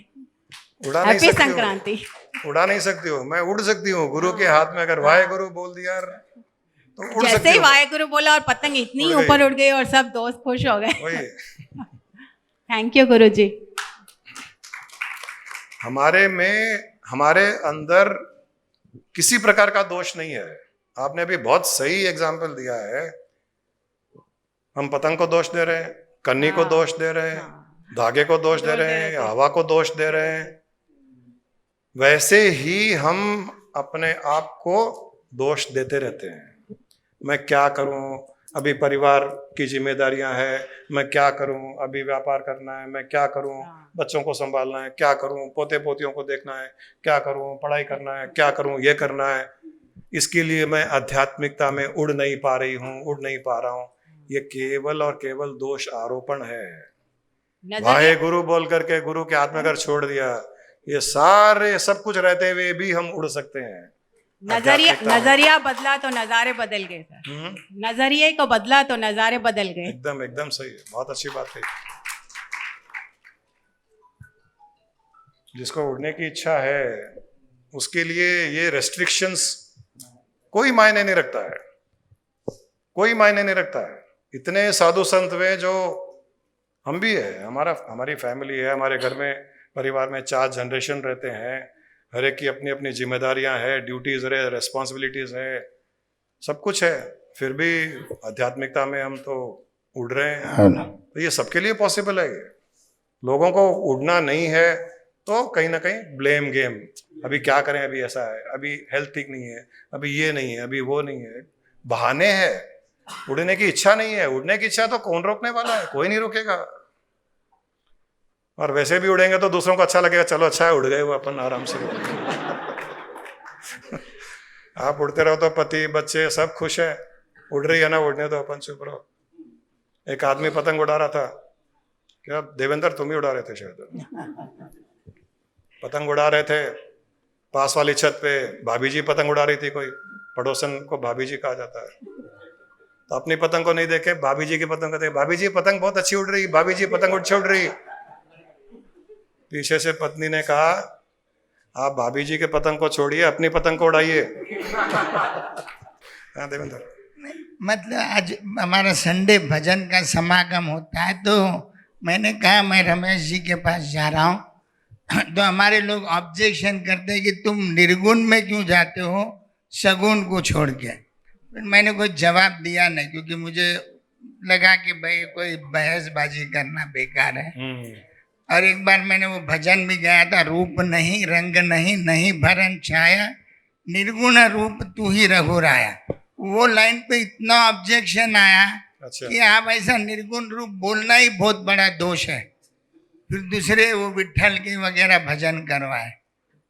हैप्पी संक्रांति। उड़ा नहीं सकती हो, मैं उड़ सकती हूँ गुरु के हाथ में। अगर वाहेगुरु बोल दिया तो उड़ सकती जैसे ही वाहेगुरु बोला और पतंग इतनी ऊपर उड़ गई और सब दोस्त खुश हो गए। थैंक यू गुरु जी। हमारे अंदर किसी प्रकार का दोष नहीं है। आपने अभी बहुत सही एग्जाम्पल दिया है। हम पतंग को दोष दे रहे हैं, कन्नी को दोष दे रहे हैं, धागे को दोष दे रहे हैं, हवा को दोष दे रहे हैं। वैसे ही हम अपने आप को दोष देते रहते हैं। मैं क्या करूं, अभी परिवार की जिम्मेदारियां हैं, मैं क्या करूं, अभी व्यापार करना है, मैं क्या करूं, बच्चों को संभालना है, क्या करूं, पोते पोतियों को देखना है, क्या करूं, पढ़ाई करना है, क्या करूं, ये करना है। इसके लिए मैं आध्यात्मिकता में उड़ नहीं पा रही हूं, उड़ नहीं पा रहा हूं। ये केवल और केवल दोष आरोपण है। वाहे गुरु बोल करके गुरु के हाथ में अगर छोड़ दिया, ये सारे सब कुछ रहते हुए भी हम उड़ सकते हैं। नजरिया बदला तो नजारे बदल गए सर। नजरिए को बदला तो नजारे बदल गए। एकदम सही है, बहुत अच्छी बात है। जिसको उड़ने की इच्छा है उसके लिए ये रेस्ट्रिक्शंस कोई मायने नहीं रखता है, कोई मायने नहीं रखता है। इतने साधु संत वे, जो हम भी है, हमारी फैमिली है, हमारे घर में परिवार में 4 जनरेशन रहते हैं, हर एक की अपनी अपनी जिम्मेदारियां हैं, ड्यूटीज है, रेस्पॉन्सिबिलिटीज है, सब कुछ है। फिर भी आध्यात्मिकता में हम तो उड़ रहे हैं। तो ये सबके लिए पॉसिबल है। लोगों को उड़ना नहीं है तो कहीं ना कहीं ब्लेम गेम, अभी क्या करें, अभी ऐसा है, अभी हेल्थ ठीक नहीं है, अभी ये नहीं है, अभी वो नहीं है, बहाने हैं। उड़ने की इच्छा नहीं है। उड़ने की इच्छा तो कौन रोकने वाला है? कोई नहीं रोकेगा। और वैसे भी उड़ेंगे तो दूसरों को अच्छा लगेगा, चलो अच्छा है उड़ गए वो, अपन आराम से आप उड़ते रहो तो पति बच्चे सब खुश है, उड़ रही है ना, उड़ने तो अपन चुप रहो। एक आदमी पतंग उड़ा रहा था, क्या देवेंद्र तुम ही उड़ा रहे थे शायद, पतंग उड़ा रहे थे पास वाली छत पे। भाभी जी पतंग उड़ा रही थी, कोई पड़ोसन को भाभी जी कहा जाता है। तो अपनी पतंग को नहीं देखे, भाभी जी की पतंग को देखे, भाभी जी पतंग बहुत अच्छी उड़ रही, भाभी जी पतंग अच्छी उड़ रही। पीछे से पत्नी ने कहा, आप भाभी जी के पतंग को छोड़िए, अपनी पतंग को उड़ाइए। हाँ देवेंद्र। मतलब आज हमारा संडे भजन का समागम होता है, तो मैंने कहा मैं रमेश जी के पास जा रहा हूँ। तो हमारे लोग ऑब्जेक्शन करते हैं कि तुम निर्गुण में क्यों जाते हो सगुण को छोड़ के। फिर मैंने कोई जवाब दिया नहीं, क्योंकि मुझे लगा कि भाई कोई बहसबाजी करना बेकार है। और एक बार मैंने वो भजन भी गाया था, रूप नहीं रंग नहीं, नहीं भरन छाया, निर्गुण रूप तू ही रघुराया। वो लाइन पे इतना ऑब्जेक्शन आया कि आप ऐसा निर्गुण रूप बोलना ही बहुत बड़ा दोष है। फिर दूसरे वो विट्ठल के वगैरह भजन करवाए।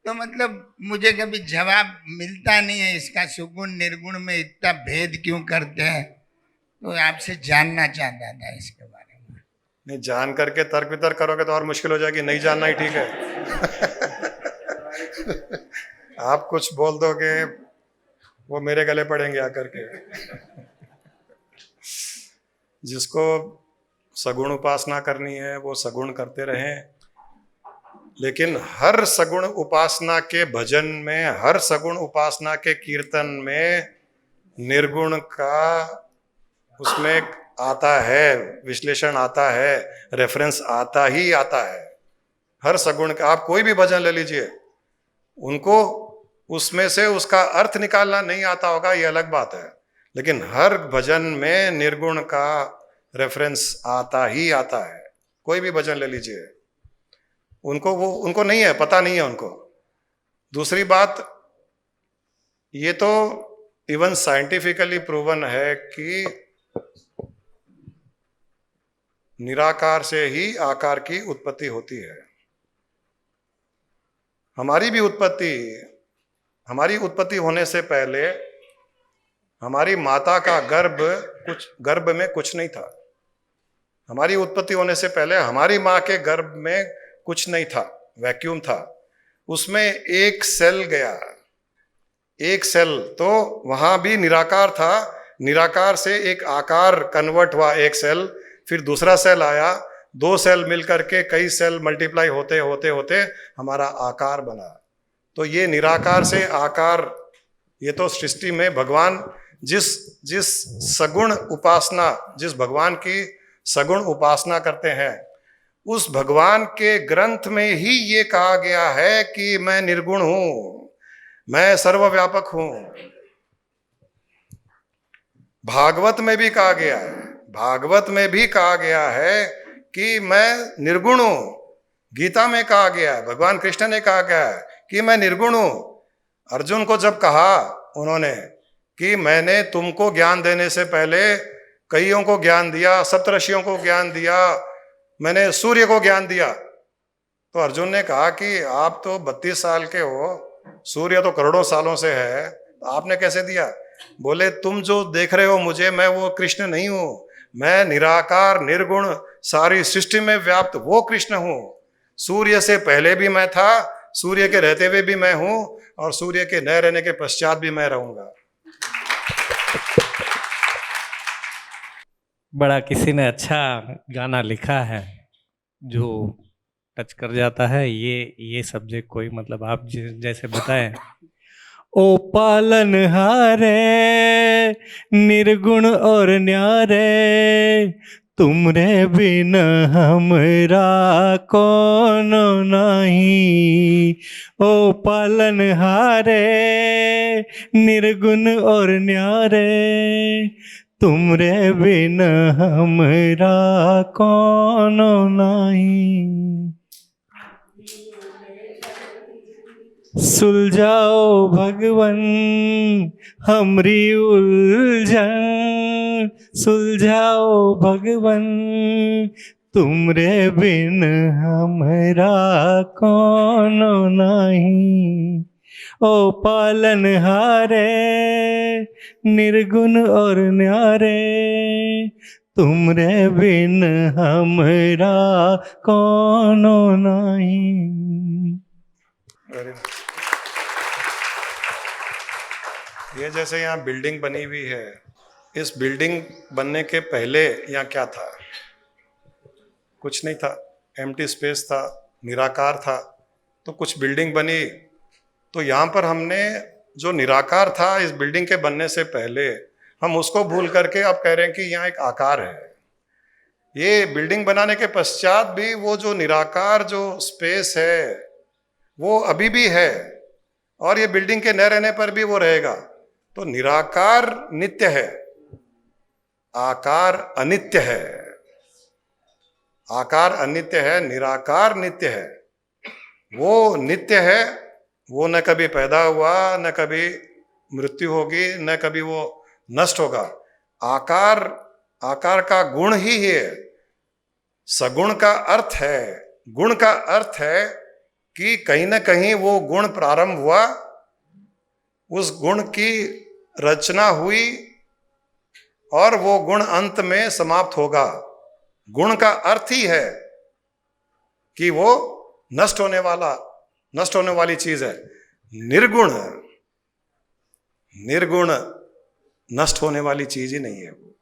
तो मतलब मुझे कभी जवाब मिलता नहीं है इसका, सुगुण निर्गुण में इतना भेद क्यों करते हैं। तो आपसे जानना चाहता था इसके बारे में। नहीं, जान करके तर्क वितर्क करोगे तो और मुश्किल हो जाएगी, नहीं जानना ही ठीक है। आप कुछ बोल दोगे वो मेरे गले पड़ेंगे आकर के। जिसको सगुण उपासना करनी है वो सगुण करते रहें, लेकिन हर सगुण उपासना के भजन में, हर सगुण उपासना के कीर्तन में निर्गुण का उसमें आता है, विश्लेषण आता है, रेफरेंस आता ही आता है। हर सगुण का आप कोई भी भजन ले लीजिए, उनको उसमें से उसका अर्थ निकालना नहीं आता होगा, ये अलग बात है, लेकिन हर भजन में निर्गुण का रेफरेंस आता ही आता है। कोई भी भजन ले लीजिए। उनको नहीं है, पता नहीं है उनको। दूसरी बात, ये तो इवन साइंटिफिकली प्रूवन है कि निराकार से ही आकार की उत्पत्ति होती है। हमारी उत्पत्ति होने से पहले हमारी माता का गर्भ में कुछ नहीं था। हमारी उत्पत्ति होने से पहले हमारी माँ के गर्भ में कुछ नहीं था, वैक्यूम था। उसमें एक सेल गया, एक सेल, तो वहां भी निराकार था। निराकार से एक आकार कन्वर्ट हुआ, एक सेल, फिर दूसरा सेल आया, 2 सेल मिलकर के कई सेल मल्टीप्लाई होते होते होते हमारा आकार बना। तो ये निराकार से आकार, ये तो सृष्टि में भगवान जिस सगुण उपासना, जिस भगवान की सगुण उपासना करते हैं, उस भगवान के ग्रंथ में ही ये कहा गया है कि मैं निर्गुण हूं, मैं सर्वव्यापक हूं। भागवत में भी कहा गया है, भागवत में भी कहा गया है कि मैं निर्गुण हूं। गीता में कहा गया है, भगवान कृष्ण ने कहा गया है कि मैं निर्गुण हूं। अर्जुन को जब कहा उन्होंने कि मैंने तुमको ज्ञान देने से पहले कईयों को ज्ञान दिया, सप्तऋषियों को ज्ञान दिया, मैंने सूर्य को ज्ञान दिया, तो अर्जुन ने कहा कि आप तो 32 साल के हो, सूर्य तो करोड़ों सालों से है, आपने कैसे दिया? बोले तुम जो देख रहे हो मुझे, मैं वो कृष्ण नहीं हूं, मैं निराकार निर्गुण सारी सृष्टि में व्याप्त वो कृष्ण हूं। सूर्य से पहले भी मैं था, सूर्य के रहते हुए भी मैं हूं, और सूर्य के न रहने के पश्चात भी मैं रहूंगा। बड़ा किसी ने अच्छा गाना लिखा है जो टच कर जाता है। ये सब्जेक्ट कोई, मतलब आप जैसे बताएं, ओ पालनहारे निर्गुण और न्यारे, तुमरे बिन हमरा कोनो नहीं। ओ पालनहारे निर्गुण और न्यारे, तुमरे बिन हमरा कोनो नहीं। सुलझाओ भगवन हमरी उलझन, सुलझाओ भगवन तुमरे बिन हमरा कोनो नहीं। ओ पालनहारे निर्गुण और न्यारे, तुमरे बिन हमरा कोनो नहीं। ये जैसे यहाँ बिल्डिंग बनी हुई है, इस बिल्डिंग बनने के पहले यहाँ क्या था? कुछ नहीं था, एम्प्टी स्पेस था, निराकार था। तो कुछ बिल्डिंग बनी, तो यहाँ पर हमने जो निराकार था इस बिल्डिंग के बनने से पहले, हम उसको भूल करके अब कह रहे हैं कि यहाँ एक आकार है। ये बिल्डिंग बनाने के पश्चात भी वो जो निराकार जो स्पेस है वो अभी भी है, और ये बिल्डिंग के न रहने पर भी वो रहेगा। तो निराकार नित्य है, आकार अनित्य है। आकार अनित्य है, निराकार नित्य है। वो नित्य है, वो न कभी पैदा हुआ, न कभी मृत्यु होगी, न कभी वो नष्ट होगा। आकार का गुण ही है। सगुण का अर्थ है, गुण का अर्थ है कि कहीं ना कहीं वो गुण प्रारंभ हुआ, उस गुण की रचना हुई, और वो गुण अंत में समाप्त होगा। गुण का अर्थ ही है कि वो नष्ट होने वाली चीज है। निर्गुण नष्ट होने वाली चीज ही नहीं है वो।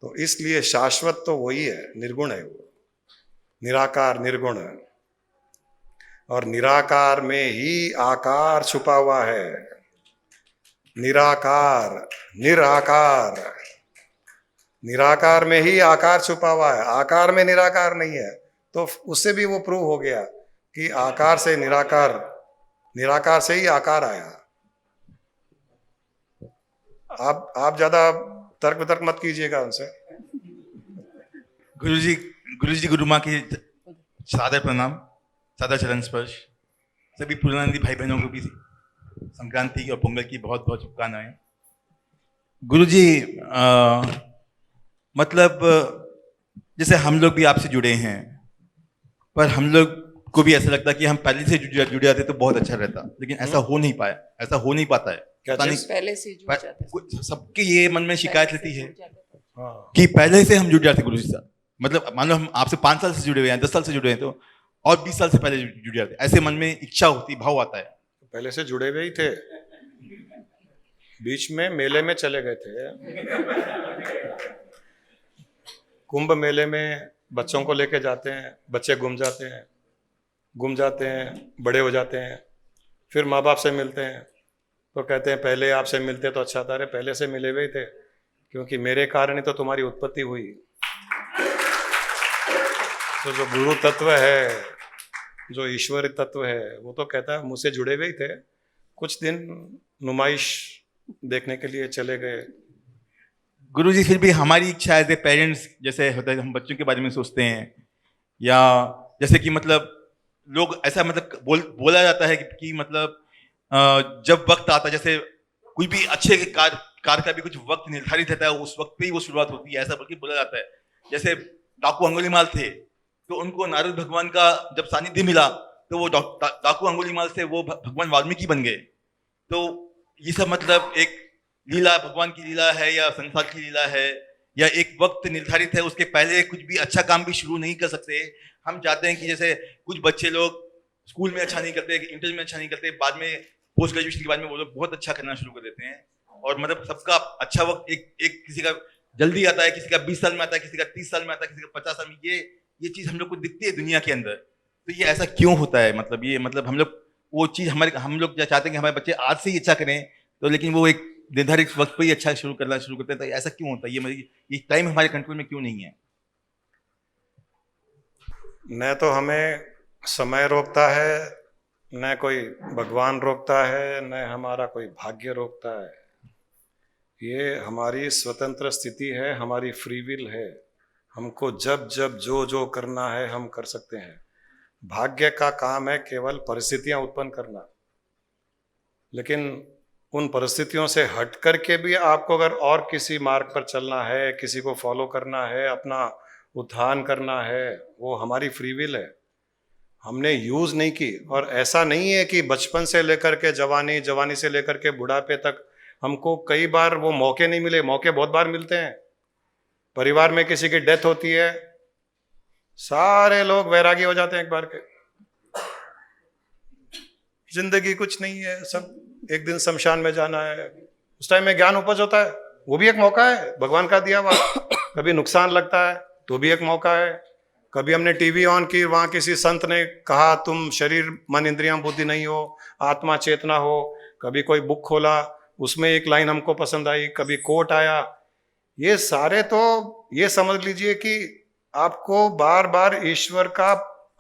तो इसलिए शाश्वत तो वही है, निर्गुण है वो, निराकार निर्गुण है। और निराकार में ही आकार छुपा हुआ है। निराकार निराकार में ही आकार छुपा हुआ है, आकार में निराकार नहीं है। तो उससे भी वो प्रूव हो गया कि आकार से निराकार, निराकार से ही आकार आया। आप ज्यादा तर्क वितर्क मत कीजिएगा उनसे। गुरु जी गुरु माँ की सादर प्रणाम। सदाचरण स्पर्श, सभी पूर्णानंदी भाई बहनों को भी संक्रांति और पोंगल की बहुत बहुत शुभकामनाएं। गुरुजी, मतलब जैसे हम लोग भी आपसे जुड़े हैं, पर हम लोग को भी ऐसा लगता है कि हम पहले से जुड़ जाते तो बहुत अच्छा रहता, लेकिन ऐसा हो नहीं पाया, ऐसा हो नहीं पाता है। पता नहीं, पहले से जुड़ जाते, सबके ये मन में शिकायत रहती है कि पहले से हम जुड़ जाते गुरु जी साहब। मतलब मान लो हम आपसे 5 साल से जुड़े हुए हैं, 10 साल से जुड़े हैं, तो और 20 साल से पहले जुड़ जाते, ऐसे मन में इच्छा होती, भाव आता है। पहले से जुड़े हुए ही थे, बीच में मेले में चले गए थे। कुंभ मेले में बच्चों को लेके जाते हैं, बच्चे गुम जाते हैं, बड़े हो जाते हैं, फिर माँ बाप से मिलते हैं तो कहते हैं पहले आपसे मिलते तो अच्छा था। अरे पहले से मिले हुए थे, क्योंकि मेरे कारण ही तो तुम्हारी उत्पत्ति हुई। तो जो गुरु तत्व है, जो ईश्वरी तत्व है, वो तो कहता है मुझसे जुड़े हुए ही थे, कुछ दिन नुमाइश देखने के लिए चले गए। गुरुजी, फिर भी हमारी इच्छा एज ए पेरेंट्स, जैसे होता है हम बच्चों के बारे में सोचते हैं, या जैसे कि मतलब लोग ऐसा मतलब बोला जाता है कि मतलब जब वक्त आता है, जैसे कोई भी अच्छे कार का भी कुछ वक्त निर्धारित रहता है, उस वक्त पे ही वो शुरुआत होती है, ऐसा बल्कि बोला जाता है। जैसे डाकू अंगुलीमाल थे, तो उनको नारद भगवान का जब सानिध्य मिला तो वो डाकू अंगुलीमाल से वो भगवान वाल्मीकि बन गए। तो ये सब मतलब एक लीला, भगवान की लीला है या संसार की लीला है, या एक वक्त निर्धारित है, उसके पहले कुछ भी अच्छा काम भी शुरू नहीं कर सकते। हम चाहते हैं कि जैसे कुछ बच्चे लोग स्कूल में अच्छा नहीं करते, इंटर में अच्छा नहीं करते, बाद में पोस्ट ग्रेजुएशन के बाद में वो लोग बहुत अच्छा करना शुरू कर देते हैं। और मतलब सबका अच्छा वक्त एक किसी का जल्दी आता है, किसी का 20 साल में आता है, किसी का 30 साल में आता है, किसी का 50 साल में। ये चीज हम लोग को दिखती है दुनिया के अंदर। तो ये ऐसा क्यों होता है? मतलब ये मतलब हम लोग वो चीज हम लोग चाहते हैं कि हमारे बच्चे आज से ही अच्छा करें, तो लेकिन वो एक निर्धारित वक्त पर ही अच्छा करना शुरू करते हैं। तो ऐसा क्यों होता है? ये टाइम हमारे कंट्रोल में क्यों नहीं है? न तो हमें समय रोकता है, न कोई भगवान रोकता है, न हमारा कोई भाग्य रोकता है। ये हमारी स्वतंत्र स्थिति है, हमारी फ्री विल है। हमको जब जब जो करना है हम कर सकते हैं। भाग्य का काम है केवल परिस्थितियां उत्पन्न करना, लेकिन उन परिस्थितियों से हट करके भी आपको अगर और किसी मार्ग पर चलना है, किसी को फॉलो करना है, अपना उत्थान करना है, वो हमारी फ्री विल है। हमने यूज नहीं की। और ऐसा नहीं है कि बचपन से लेकर के जवानी, जवानी से लेकर के बुढ़ापे तक हमको कई बार वो मौके नहीं मिले। मौके बहुत बार मिलते हैं। परिवार में किसी की डेथ होती है, सारे लोग वैरागी हो जाते हैं एक बार के। जिंदगी कुछ नहीं है, सब एक दिन शमशान में जाना है। उस टाइम में ज्ञान उपज होता है, वो भी एक मौका है भगवान का दिया हुआ। कभी नुकसान लगता है तो भी एक मौका है। कभी हमने टीवी ऑन की, वहां किसी संत ने कहा तुम शरीर मन इंद्रियां बुद्धि नहीं हो, आत्मा चेतना हो। कभी कोई बुक खोला, उसमें एक लाइन हमको पसंद आई, कभी कोट आया। ये सारे तो ये समझ लीजिए कि आपको बार बार ईश्वर का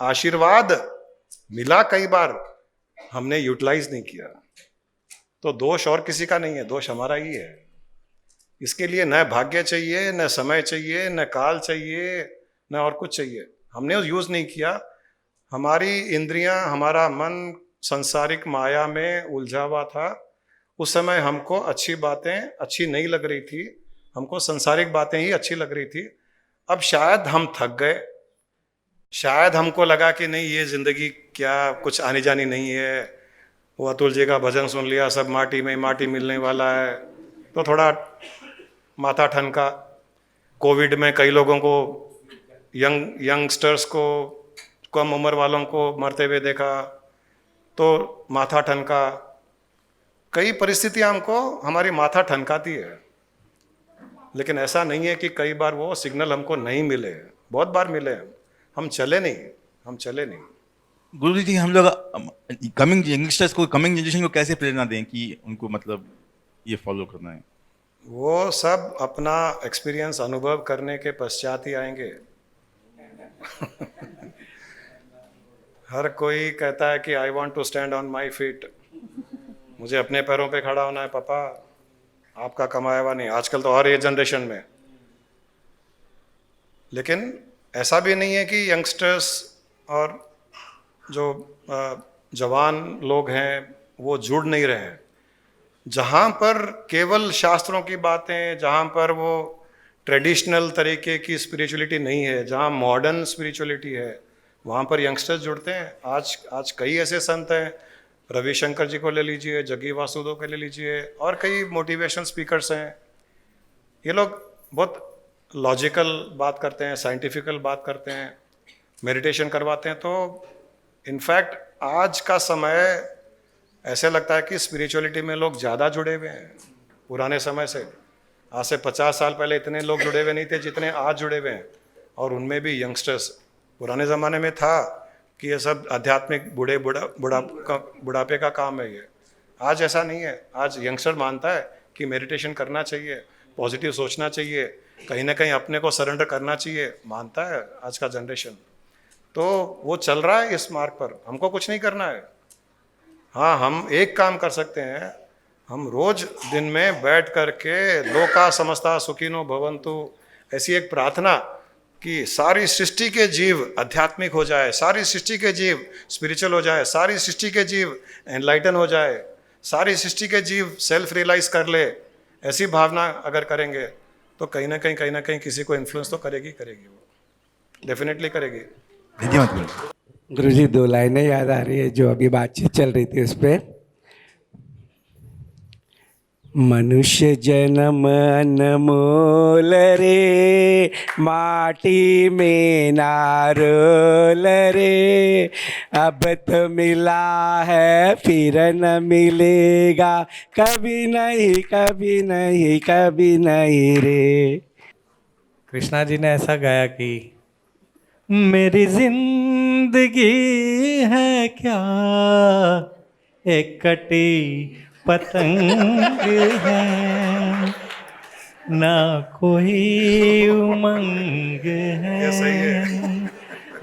आशीर्वाद मिला, कई बार हमने यूटिलाइज नहीं किया। तो दोष और किसी का नहीं है, दोष हमारा ही है। इसके लिए न भाग्य चाहिए, न समय चाहिए, न काल चाहिए, न और कुछ चाहिए। हमने यूज नहीं किया। हमारी इंद्रियां, हमारा मन सांसारिक माया में उलझा हुआ था। उस समय हमको अच्छी बातें अच्छी नहीं लग रही थी, हमको सांसारिक बातें ही अच्छी लग रही थी। अब शायद हम थक गए, शायद हमको लगा कि नहीं ये जिंदगी क्या कुछ आनी जानी नहीं है। वो अतुल जी का भजन सुन लिया, सब माटी में माटी मिलने वाला है, तो थोड़ा माथा ठनका। कोविड में कई लोगों को, यंगस्टर्स को, कम उम्र वालों को मरते हुए देखा तो माथा ठनका। कई परिस्थितियां हमको हमारी माथा ठनकाती है, लेकिन ऐसा नहीं है कि कई बार वो सिग्नल हमको नहीं मिले। बहुत बार मिले, हम चले नहीं। गुरु जी, हम लोग कमिंग यंगस्टर्स को, कमिंग जनरेशन को कैसे प्रेरणा दें कि उनको मतलब ये फॉलो करना है? वो सब अपना एक्सपीरियंस अनुभव करने के पश्चात ही आएंगे। हर कोई कहता है कि I want to stand on my feet, मुझे अपने पैरों पे खड़ा होना है पापा, आपका कमाया हुआ नहीं। आजकल तो हर ये जनरेशन में। लेकिन ऐसा भी नहीं है कि यंगस्टर्स और जो जवान लोग हैं वो जुड़ नहीं रहे हैं। जहाँ पर केवल शास्त्रों की बातें, जहाँ पर वो ट्रेडिशनल तरीके की स्पिरिचुअलिटी नहीं है, जहाँ मॉडर्न स्पिरिचुअलिटी है, वहाँ पर यंगस्टर्स जुड़ते हैं। आज कई ऐसे संत हैं, रविशंकर जी को ले लीजिए, जग्गी वासुदेव को ले लीजिए, और कई मोटिवेशनल स्पीकर्स हैं। ये लोग बहुत लॉजिकल बात करते हैं, साइंटिफिकल बात करते हैं, मेडिटेशन करवाते हैं। तो इनफैक्ट आज का समय ऐसे लगता है कि स्पिरिचुअलिटी में लोग ज़्यादा जुड़े हुए हैं पुराने समय से। आज से 50 साल पहले इतने लोग जुड़े हुए नहीं थे जितने आज जुड़े हुए हैं, और उनमें भी यंगस्टर्स। पुराने ज़माने में था कि ये सब आध्यात्मिक बुढ़ापे का काम है ये। आज ऐसा नहीं है। आज यंगस्टर मानता है कि मेडिटेशन करना चाहिए, पॉजिटिव सोचना चाहिए, कहीं ना कहीं अपने को सरेंडर करना चाहिए, मानता है आज का जनरेशन। तो वो चल रहा है इस मार्ग पर, हमको कुछ नहीं करना है। हाँ, हम एक काम कर सकते हैं, हम रोज दिन में बैठ करके लोका समस्ता सुखिनो भवन्तु ऐसी एक प्रार्थना कि सारी सृष्टि के जीव आध्यात्मिक हो जाए, सारी सृष्टि के जीव स्पिरिचुअल हो जाए, सारी सृष्टि के जीव एनलाइटन हो जाए, सारी सृष्टि के जीव सेल्फ रियलाइज कर ले, ऐसी भावना अगर करेंगे तो कहीं ना कहीं किसी को इन्फ्लुएंस तो करेगी वो, डेफिनेटली करेगी। धन्यवाद गुरुजी। 2 लाइनें याद आ रही है जो अभी बातचीत चल रही थी उस पर। मनुष्य जन्म अनमोल रे, माटी में ना रोल रे, अब तो मिला है फिर न मिलेगा, कभी नहीं कभी नहीं कभी नहीं रे। कृष्णा जी ने ऐसा गाया कि मेरी जिंदगी है क्या एक कटी पतंग है, ना कोई उमंग है,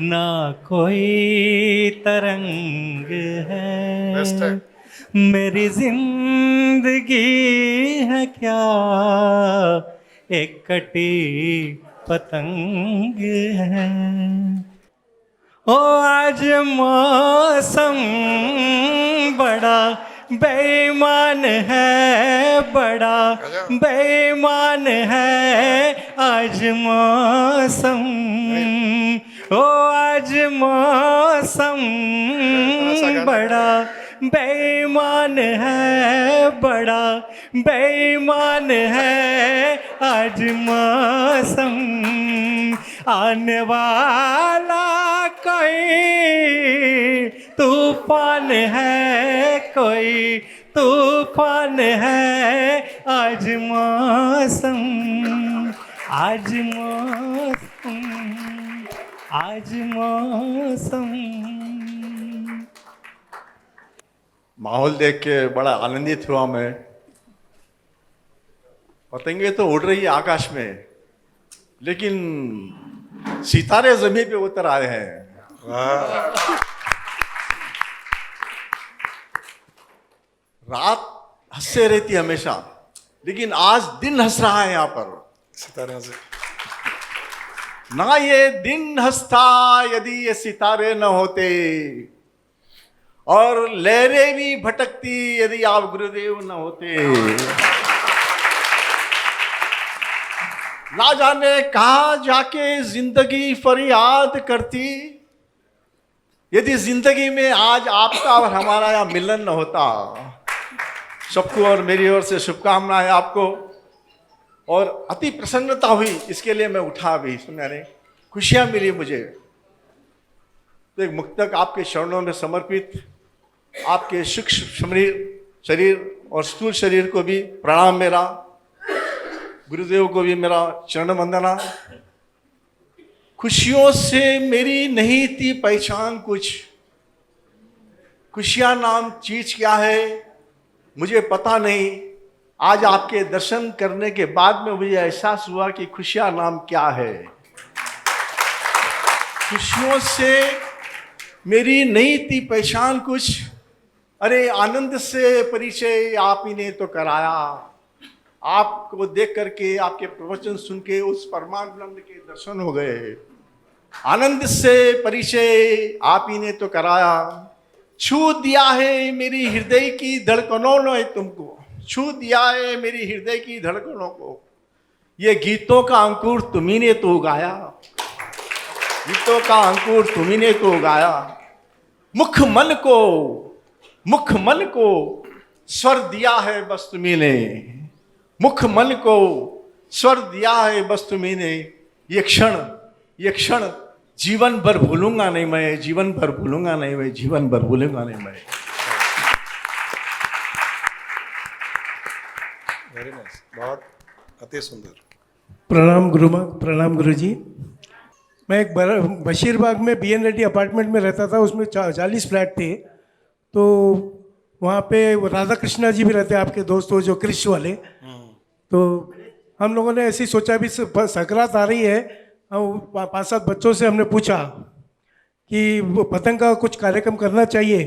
ना कोई तरंग है, मेरी जिंदगी है क्या एक कटी पतंग है। ओ आज मौसम बड़ा बेईमान है, बड़ा बेईमान है आज मौसम। ओ आज मौसम बड़ा बेईमान है, बड़ा बेईमान है आज मौसम। आने वाला कोई तूफान है, कोई तूफान है आज मौसम, आज मौसम, आज मौसम। माहौल देख के बड़ा आनंदित हुआ मैं। पतंगे तो उड़ रही है आकाश में, लेकिन सितारे जमीन पे उतर आए हैं। रात हंसते रहती हमेशा, लेकिन आज दिन हंस रहा है यहाँ पर सितारे से। ना ये दिन हंसता यदि ये सितारे न होते, और लहरें भी भटकती यदि आप गुरुदेव न होते। ना जाने कहाँ जाके जिंदगी फरियाद करती यदि जिंदगी में आज आपका और हमारा यहाँ मिलन न होता। सबको और मेरी ओर से शुभकामनाएं आपको, और अति प्रसन्नता हुई इसके लिए मैं उठा भी, सुनने खुशियाँ मिली मुझे। तो एक मुक्तक आपके चरणों में समर्पित, आपके सूक्ष्म शरीर और स्थूल शरीर को भी प्रणाम मेरा, गुरुदेव को भी मेरा चरण वंदना। खुशियों से मेरी नहीं थी पहचान कुछ, खुशियाँ नाम चीज क्या है मुझे पता नहीं। आज आपके दर्शन करने के बाद में मुझे एहसास हुआ कि खुशियाँ नाम क्या है। खुशियों से मेरी नहीं थी पहचान कुछ, अरे आनंद से परिचय आप ही ने तो कराया। आपको देख करके, आपके प्रवचन सुन के उस परमानंद के दर्शन हो गए। आनंद से परिचय आप ही ने तो कराया, छू दिया है मेरी हृदय की धड़कनों ने तुमको, छू दिया है मेरी हृदय की धड़कनों को, ये गीतों का अंकुर तुम्ही ने तो उगाया, गीतों का अंकुर तुम्ही ने तो उगाया। मुख मन को स्वर दिया है बस तुम्ही ने, मुख मन को स्वर दिया है बस तुम्ही ने, ये क्षण जीवन भर भूलूंगा नहीं मैं, जीवन भर भूलूंगा नहीं मैं, जीवन भर भूलूंगा नहीं मैं। वेरी नाइस, बहुत अति सुंदर। प्रणाम गुरु माँ, प्रणाम गुरु जी। मैं एक बशीरबाग में BN रेड्डी अपार्टमेंट में रहता था, उसमें 40 फ्लैट थे। तो वहाँ पे राधा कृष्णा जी भी रहते, आपके दोस्त हो जो कृष वाले। तो हम लोगों ने ऐसे ही सोचा भी संक्रांत आ रही है, हम 5-7 बच्चों से हमने पूछा कि वो पतंग का कुछ कार्यक्रम करना चाहिए।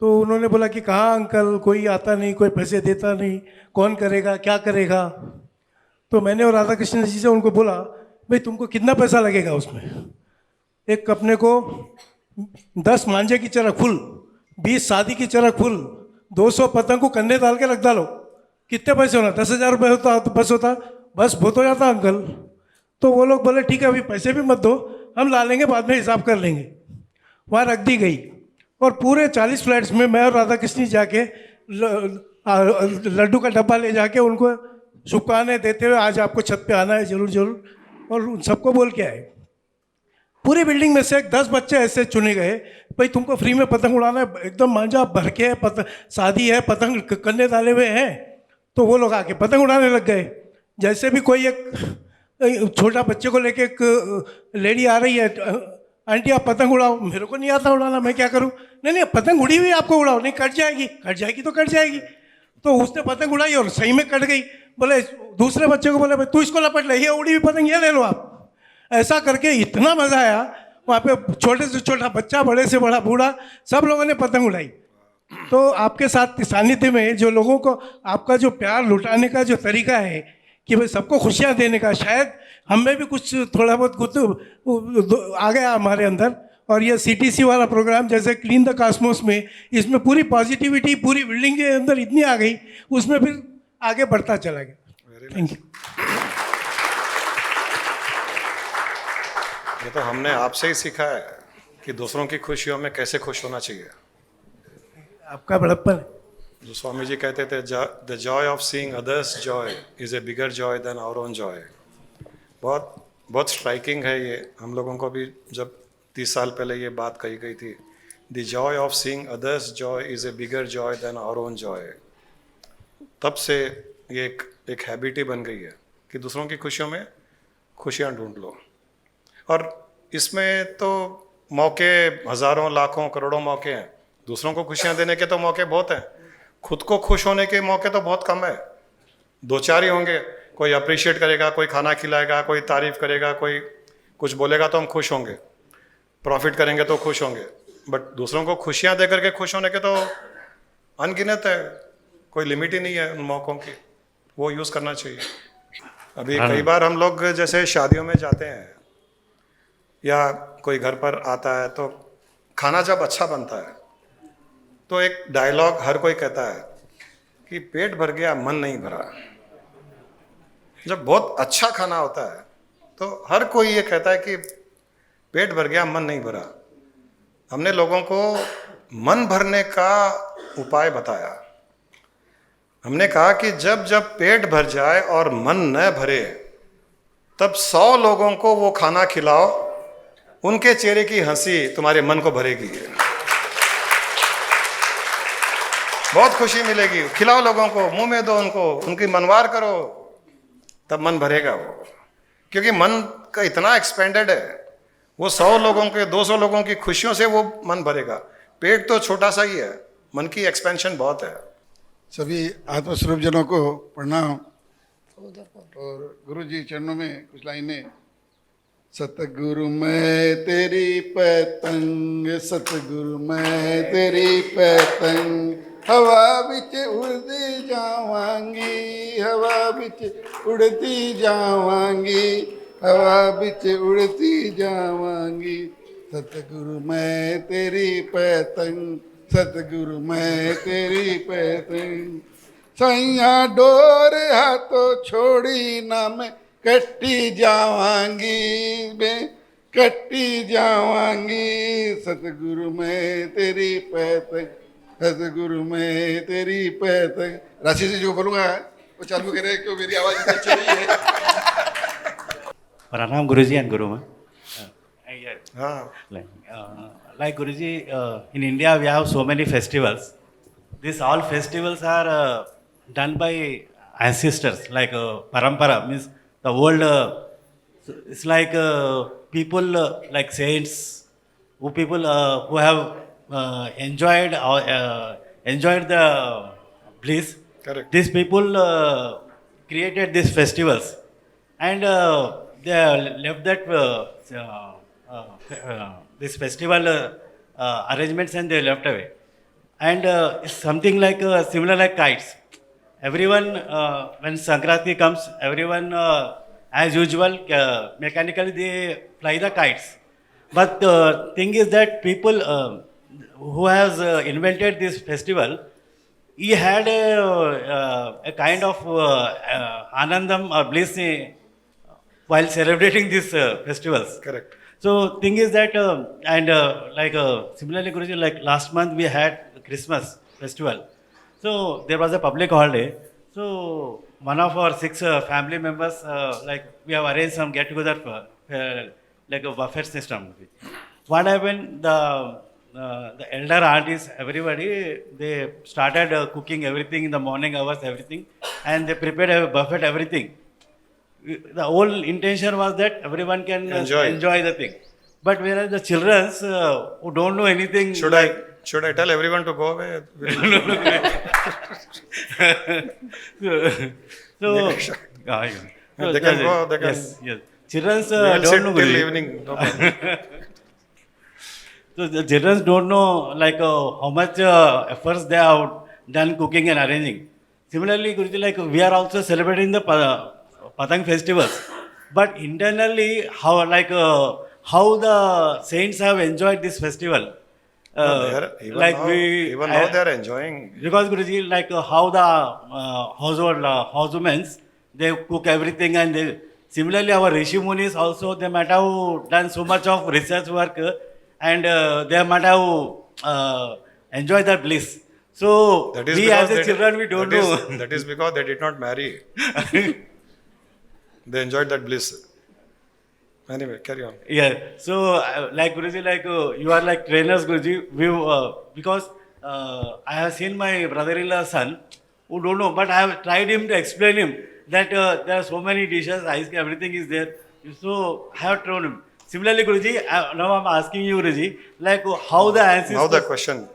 तो उन्होंने बोला कि कहाँ अंकल, कोई आता नहीं, कोई पैसे देता नहीं, कौन करेगा, क्या करेगा। तो मैंने और राधा कृष्ण जी से उनको बोला, भाई तुमको कितना पैसा लगेगा उसमें? एक अपने को 10 मांझे की चरख फुल, 20 शादी की चरख फुल, 200 पतंग को कन्ने डाल के रख डालो, कितने पैसे होना? 10,000 रुपये होता तो बस होता, बस बहुत हो जाता अंकल। तो वो लोग बोले ठीक है, अभी पैसे भी मत दो, हम ला लेंगे, बाद में हिसाब कर लेंगे। वहाँ रख दी गई और पूरे 40 फ्लैट्स में मैं और राधा कृष्ण जाके लड्डू का डब्बा ले जाके उनको शुभकामनाएं देते हुए आज आपको छत पे आना है जरूर जरूर, और उन सबको बोल के आए। पूरी बिल्डिंग में से 10 बच्चे ऐसे चुने गए, भाई तुमको फ्री में पतंग उड़ाना है, एकदम मांझा भर के है, शादी है, पतंग कन्ने डाले हुए हैं। तो वो लोग आके पतंग उड़ाने लग गए। जैसे भी कोई एक छोटा बच्चे को लेके एक लेडी आ रही है, आंटी आप पतंग उड़ाओ, मेरे को नहीं आता उड़ाना, मैं क्या करूं? नहीं पतंग उड़ी हुई आपको उड़ाओ, नहीं कट जाएगी तो कट जाएगी। तो उसने पतंग उड़ाई और सही में कट गई। बोले दूसरे बच्चे को बोले भाई तू इसको लपट ले, ये उड़ी हुई पतंग ये ले लो आप। ऐसा करके इतना मज़ा आया वहाँ पे, छोटे से छोटा बच्चा, बड़े से बड़ा बूढ़ा, सब लोगों ने पतंग उड़ाई। तो आपके साथ सानिध्य में जो लोगों को आपका जो प्यार लुटाने का जो तरीका है कि भाई सबको खुशियाँ देने का, शायद हमें भी कुछ थोड़ा बहुत कुछ आ गया हमारे अंदर। और ये CTC वाला प्रोग्राम जैसे क्लीन द कॉस्मोस में, इसमें पूरी पॉजिटिविटी पूरी बिल्डिंग के अंदर इतनी आ गई, उसमें फिर आगे बढ़ता चला गया। Thank you. ये तो हमने आपसे ही सीखा है कि दूसरों की खुशियों में कैसे खुश होना चाहिए। आपका बड़प्पन। जो स्वामी जी कहते थे, the joy of seeing others joy is a bigger joy than our own joy. बहुत स्ट्राइकिंग है ये। हम लोगों को भी जब 30 साल पहले ये बात कही गई थी, the joy of seeing others joy is a bigger joy than our own joy, तब से ये एक हैबिट ही बन गई है कि दूसरों की खुशियों में खुशियाँ ढूंढ लो। और इसमें तो मौके हज़ारों लाखों करोड़ों मौके हैं, दूसरों को खुशियाँ देने के तो मौके बहुत हैं, खुद को खुश होने के मौके तो बहुत कम है। 2-4 ही होंगे, कोई अप्रिशिएट करेगा, कोई खाना खिलाएगा, कोई तारीफ़ करेगा, कोई कुछ बोलेगा तो हम खुश होंगे, प्रॉफिट करेंगे तो खुश होंगे। बट दूसरों को खुशियाँ दे करके खुश होने के तो अनगिनत है, कोई लिमिट ही नहीं है उन मौक़ों की, वो यूज़ करना चाहिए। अभी कई बार हम लोग जैसे शादियों में जाते हैं या कोई घर पर आता है, तो खाना जब अच्छा बनता है तो एक डायलॉग हर कोई कहता है कि पेट भर गया मन नहीं भरा। जब बहुत अच्छा खाना होता है तो हर कोई ये कहता है कि पेट भर गया मन नहीं भरा। हमने लोगों को मन भरने का उपाय बताया। हमने कहा कि जब जब पेट भर जाए और मन न भरे, तब 100 लोगों को वो खाना खिलाओ, उनके चेहरे की हंसी तुम्हारे मन को भरेगी, बहुत खुशी मिलेगी। खिलाओ लोगों को, मुंह में दो उनको, उनकी मनवार करो, तब मन भरेगा वो। क्योंकि मन का इतना एक्सपेंडेड है, वो 100 लोगों के 200 लोगों की खुशियों से वो मन भरेगा। पेट तो छोटा सा ही है, मन की एक्सपेंशन बहुत है। सभी आत्मस्वरूप जनों को प्रणाम। और गुरु जी चरणों में कुछ लाइनें। सतगुरु मैं तेरी पतंग, सतगुरु मैं तेरी पतंग, हवा बिच उड़ती जावांगी, हवा बिच उड़ती जावांगी, हवा बिच उड़ती जावांगी, सतगुरु मैं तेरी पतंग, सतगुरु मैं तेरी पतंग। सैया डोर हाथों छोड़ी ना मैं कट्टी जावांगी, मैं कट्टी जावांगी, सतगुरु मैं तेरी पतंग, सतगुरु मैं तेरी पतंग। राशि से जो बोलूँगा वो चालू करे क्यों, मेरी आवाज़ इतनी अच्छी नहीं है। Pranam Guruji and Guruma. हाँ Like Guruji, in India we have so many festivals. These all festivals are done by ancestors, like parampara, means the old. It's like people like saints, who have enjoyed the bliss. Correct. These people created these festivals, and they left that this festival arrangements, and they left away. And it's something like similar like kites. Everyone, when Sankranti comes, everyone, as usual, mechanically they fly the kites. But the thing is that people who has invented this festival, he had a kind of anandam or bliss while celebrating these festivals. Correct. So thing is that, similarly, Guruji, like last month we had Christmas festival. So there was a public holiday. So one of our 6 family members, we have arranged some get together for like a buffet system. What happened? The elder aunties, everybody, they started cooking everything in the morning hours, everything, and they prepared a buffet, everything. The whole intention was that everyone can enjoy the thing. But whereas the children who don't know anything, should I tell everyone to go away? They can go. They can. Yes. Children We'll don't sit know. till evening. No problem. So the children don't know how much efforts they have done cooking and arranging. Similarly, Guruji, we are also celebrating the Patang festivals, but internally how the saints have enjoyed this festival. Even now they are enjoying. Because Guruji, how the housewomen, they cook everything, and similarly our Rishi Munis also, they might have done so much of research work, and they might have enjoyed that bliss. So we as the children, we don't know. That is because they did not marry. They enjoyed that bliss. Anyway, carry on. Yeah. So, Guruji, you are like trainers, Guruji. Because I have seen my brother-in-law's son who don't know, but I have tried him to explain him that there are so many dishes, ice cream, everything is there. So I have told him. Similarly, Guruji, now I'm asking you, Guruji, how the ancestors. Now the question.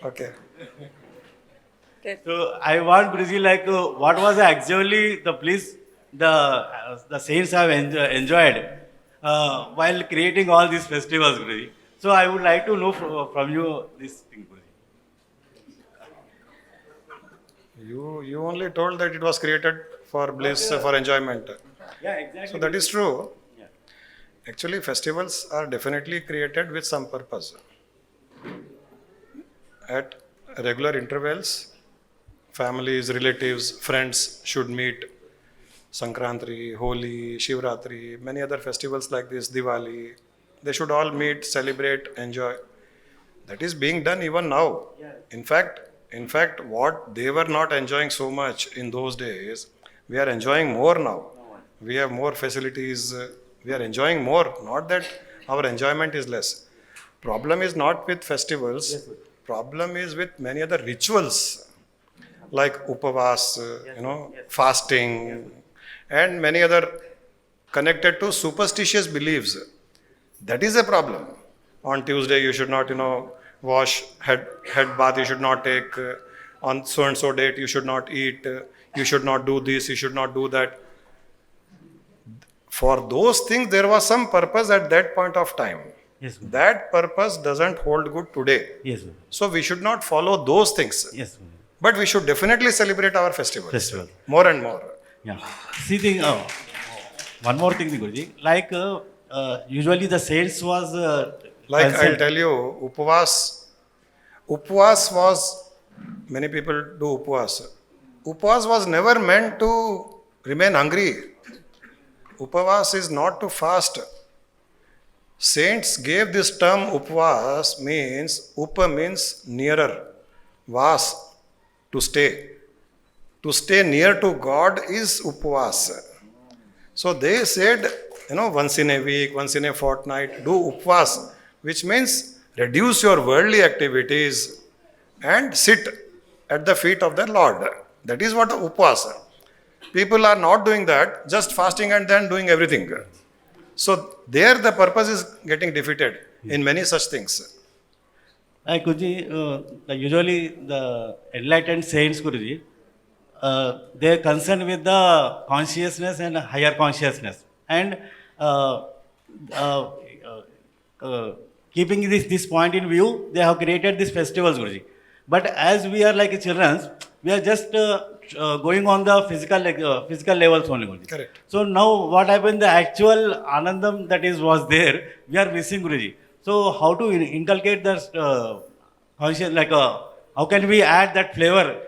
Okay. So I want Guruji, what was actually the bliss the saints have enjoyed while creating all these festivals, Guruji. So I would like to know from you this thing, Guruji. You only told that it was created for bliss, for enjoyment. Yeah, exactly. So that is true. Yeah. Actually, festivals are definitely created with some purpose. At regular intervals, families, relatives, friends should meet. Sankranti, Holi, Shivratri, many other festivals like this, Diwali, they should all meet, celebrate, enjoy. That is being done even now. Yeah. In fact, what they were not enjoying so much in those days, we are enjoying more now. We have more facilities, we are enjoying more. Not that our enjoyment is less. Problem is not with festivals. Yes, problem is with many other rituals like upavas, fasting, and many other connected to superstitious beliefs. That is a problem. On Tuesday you should not, wash head bath, you should not take. On so and so date you should not eat. You should not do this, you should not do that. For those things there was some purpose at that point of time. Yes, that purpose doesn't hold good today. Yes, so we should not follow those things. Yes, but we should definitely celebrate our festivals. Festival. More and more. Yeah. See the one more thing, Guruji. Like usually the saints was like I'll tell you, upvas was, many people do upvas. Upvas was never meant to remain hungry. Upvas is not to fast. Saints gave this term upvas, means upa means nearer, vas to stay. To stay near to God is upvas. So they said, once in a week, once in a fortnight, do upvas, which means reduce your worldly activities and sit at the feet of the Lord. That is what upvas. People are not doing that, just fasting and then doing everything. So there the purpose is getting defeated in many such things. Like Guruji, usually the enlightened saints, Guruji, they are concerned with the consciousness and higher consciousness. And keeping this point in view, they have created these festivals, Guruji. But as we are like children, we are just going on the physical levels only, Guruji. Correct. So now what happened, the actual Anandam that was there, we are missing, Guruji. So how to inculcate the conscious, like how can we add that flavor?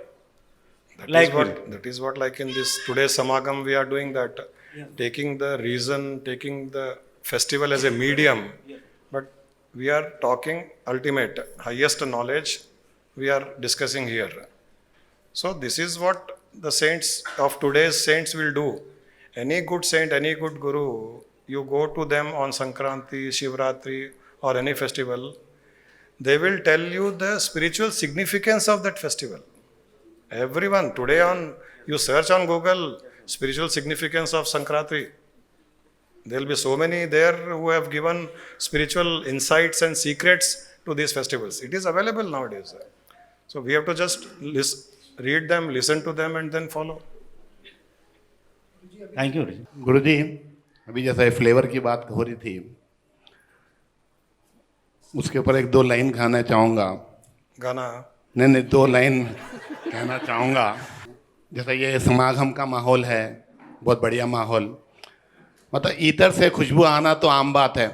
That is what like in this today's Samagam we are doing that, taking the reason, taking the festival as a medium, but we are talking ultimate, highest knowledge we are discussing here. So this is what the saints of today's saints will do. Any good saint, any good guru, you go to them on Sankranti, Shivratri or any festival, they will tell you the spiritual significance of that festival. Everyone, today you search on Google, spiritual significance of Sankranti. There will be so many there who have given spiritual insights and secrets to these festivals. It is available nowadays. So we have to just read them, listen to them and then follow. Thank you. गुरुजी, अभी जैसा flavour की बात हो रही थी, उसके ऊपर एक दो लाइन गाना चाहूँगा. गाना? नहीं, दो लाइन कहना चाहूँगा. जैसा ये समागम का माहौल है, बहुत बढ़िया माहौल. मतलब ईतर से खुशबू आना तो आम बात है.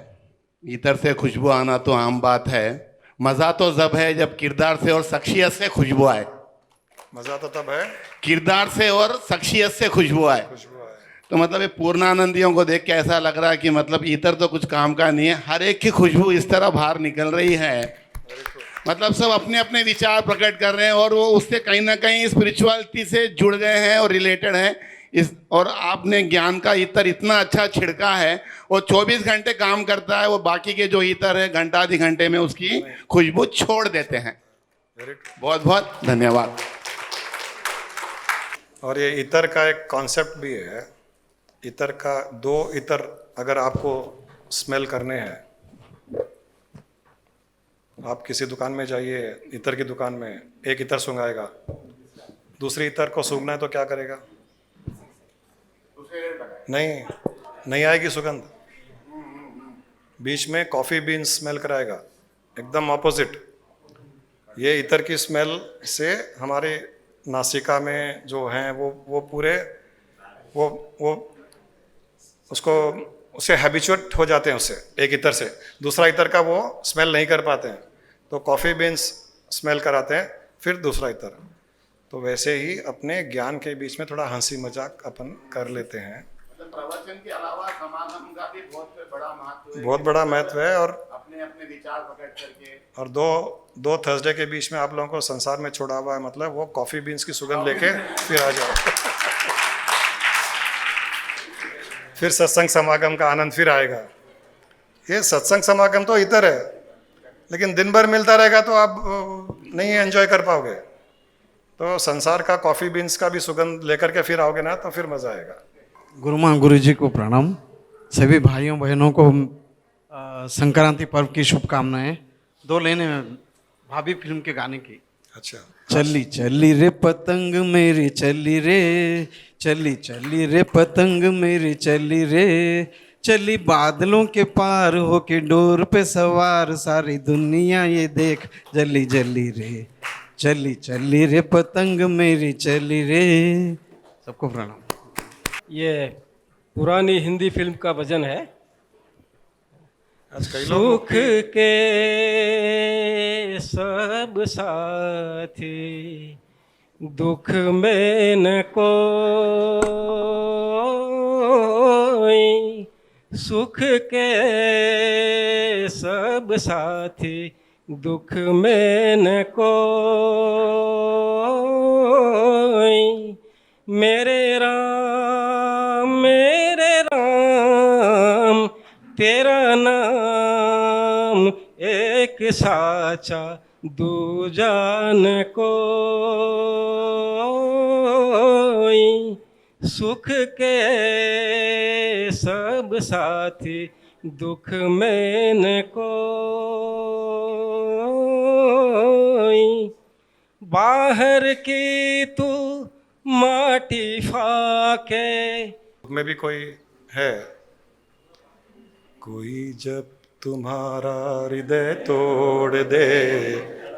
ईतर से खुशबू आना तो आम बात है. मज़ा तो जब है जब किरदार से और शख्सियत से खुशबू आए. मज़ा तो तब है किरदार से और शख्सियत से खुशबू आए. तो मतलब ये पूर्णानंदियों को देख के ऐसा लग रहा है कि मतलब इतर तो कुछ काम का नहीं है. हर एक की खुशबू इस तरह बाहर निकल रही है. मतलब सब अपने अपने विचार प्रकट कर रहे हैं और वो उससे कहीं ना कहीं स्पिरिचुअलिटी से जुड़ गए हैं और रिलेटेड हैं. और आपने ज्ञान का इतर इतना अच्छा छिड़का है, वो 24 घंटे काम करता है. वो बाकी के जो इतर है घंटा आधे घंटे में उसकी खुशबू छोड़ देते हैं. बहुत बहुत धन्यवाद. और ये इतर का एक कॉन्सेप्ट भी है. इतर का दो इतर अगर आपको स्मेल करने हैं, आप किसी दुकान में जाइए, इतर की दुकान में, एक इतर सूंघाएगा, दूसरी इतर को सूंघना है तो क्या करेगा? नहीं आएगी सुगंध. बीच में कॉफ़ी बीन्स स्मेल कराएगा, एकदम ऑपोजिट. ये इतर की स्मेल से हमारे नासिका में जो हैं वो पूरे वो उससे हैबिचुएट हो जाते हैं. उससे एक इतर से दूसरा इतर का वो स्मेल नहीं कर पाते हैं, तो कॉफ़ी बीन्स स्मेल कराते हैं, फिर दूसरा इतर. तो वैसे ही अपने ज्ञान के बीच में थोड़ा हंसी मजाक अपन कर लेते हैं. प्रवचन के अलावा समागम का भी बहुत बड़ा महत्व है. और अपने अपने विचार प्रकट करके और दो थर्सडे के बीच में आप लोगों को संसार में छोड़ा हुआ है. मतलब वो कॉफ़ी बीन्स की सुगंध लेके फिर आ जाओ. फिर सत्संग समागम का आनंद फिर आएगा. ये सत्संग समागम तो इतर है, लेकिन दिन भर मिलता रहेगा तो आप नहीं एंजॉय कर पाओगे. तो संसार का कॉफ़ी बीन्स का भी सुगंध लेकर के फिर आओगे ना, तो फिर मज़ा आएगा. गुरुमा गुरु जी को प्रणाम. सभी भाइयों बहनों को संक्रांति पर्व की शुभकामनाएं. दो लाइनें भाभी फिल्म के गाने की. अच्छा. चली चली रे पतंग मेरी चली रे, चली चली रे पतंग मेरी चली रे, चली बादलों के पार होके डोर पे सवार, सारी दुनिया ये देख जली जली रे, चली चली रे पतंग मेरी चली रे. सबको प्रणाम. ये पुरानी हिंदी फिल्म का भजन है। सुख के सब साथी दुख में न कोई, सुख के सब साथी दुख में न कोई, मेरे राम तेरा नाम एक साचा दूजा न कोई, सुख के सब साथी दुख में न कोई, बाहर की तू माटी फाके। में भी कोई है, कोई जब तुम्हारा हृदय तोड़ दे,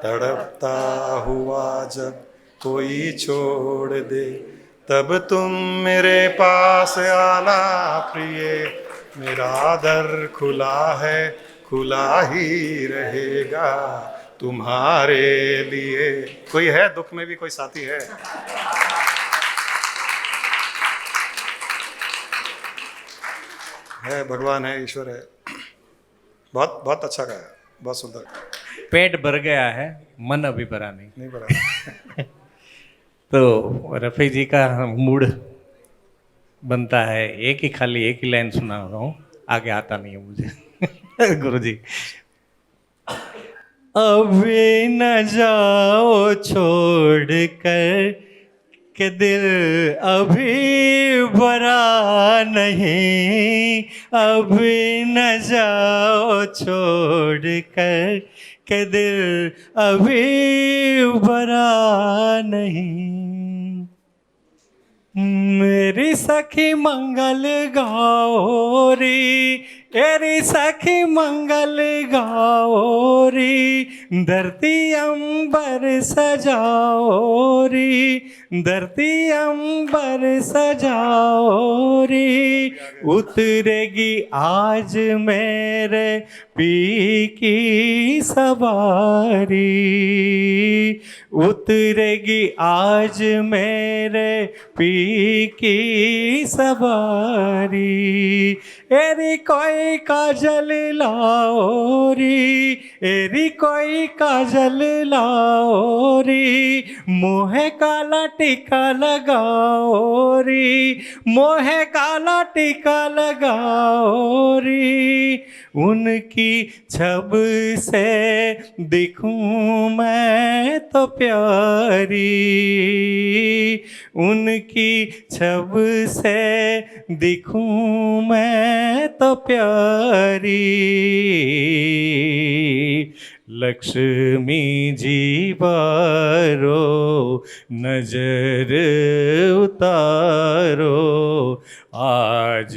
तड़पता हुआ जब कोई छोड़ दे, तब तुम मेरे पास आना प्रिय, मेरा दर खुला है, खुला ही रहेगा तुम्हारे लिए। कोई है दुख में भी कोई साथी है? है, भगवान है, ईश्वर है। बहुत बहुत अच्छा गाया, बहुत सुंदर। पेट भर गया है, मन अभी भरा नहीं भरा। तो रफ़ी जी का मूड बनता है, एक ही लाइन सुना रहा हूँ, आगे आता नहीं है मुझे। गुरु जी, अभी न जाओ छोड़ कर के दिल अभी भरा नहीं, अभी न जाओ छोड़ कर के दिल अभी भरा नहीं, मेरी सखी मंगल गाओ री, तेरी सखी मंगल गाओ री, धरती अंबर सजाओ री, धरती अंबर सजाओ री, उतरेगी आज मेरे पी की सवारी, उतरेगी आज मेरे पी की सवारी, एरी कोई काजल लाओ री, एरी कोई काजल लाओ री, मोहे काला टीका लगाओ री, मोहे काला टीका लगाओ री, उनकी छब से दिखूं मैं तो प्यारी, उनकी छब से दिखूं मैं तो प्यारी, लक्ष्मी जी बारो नजर उतारो, आज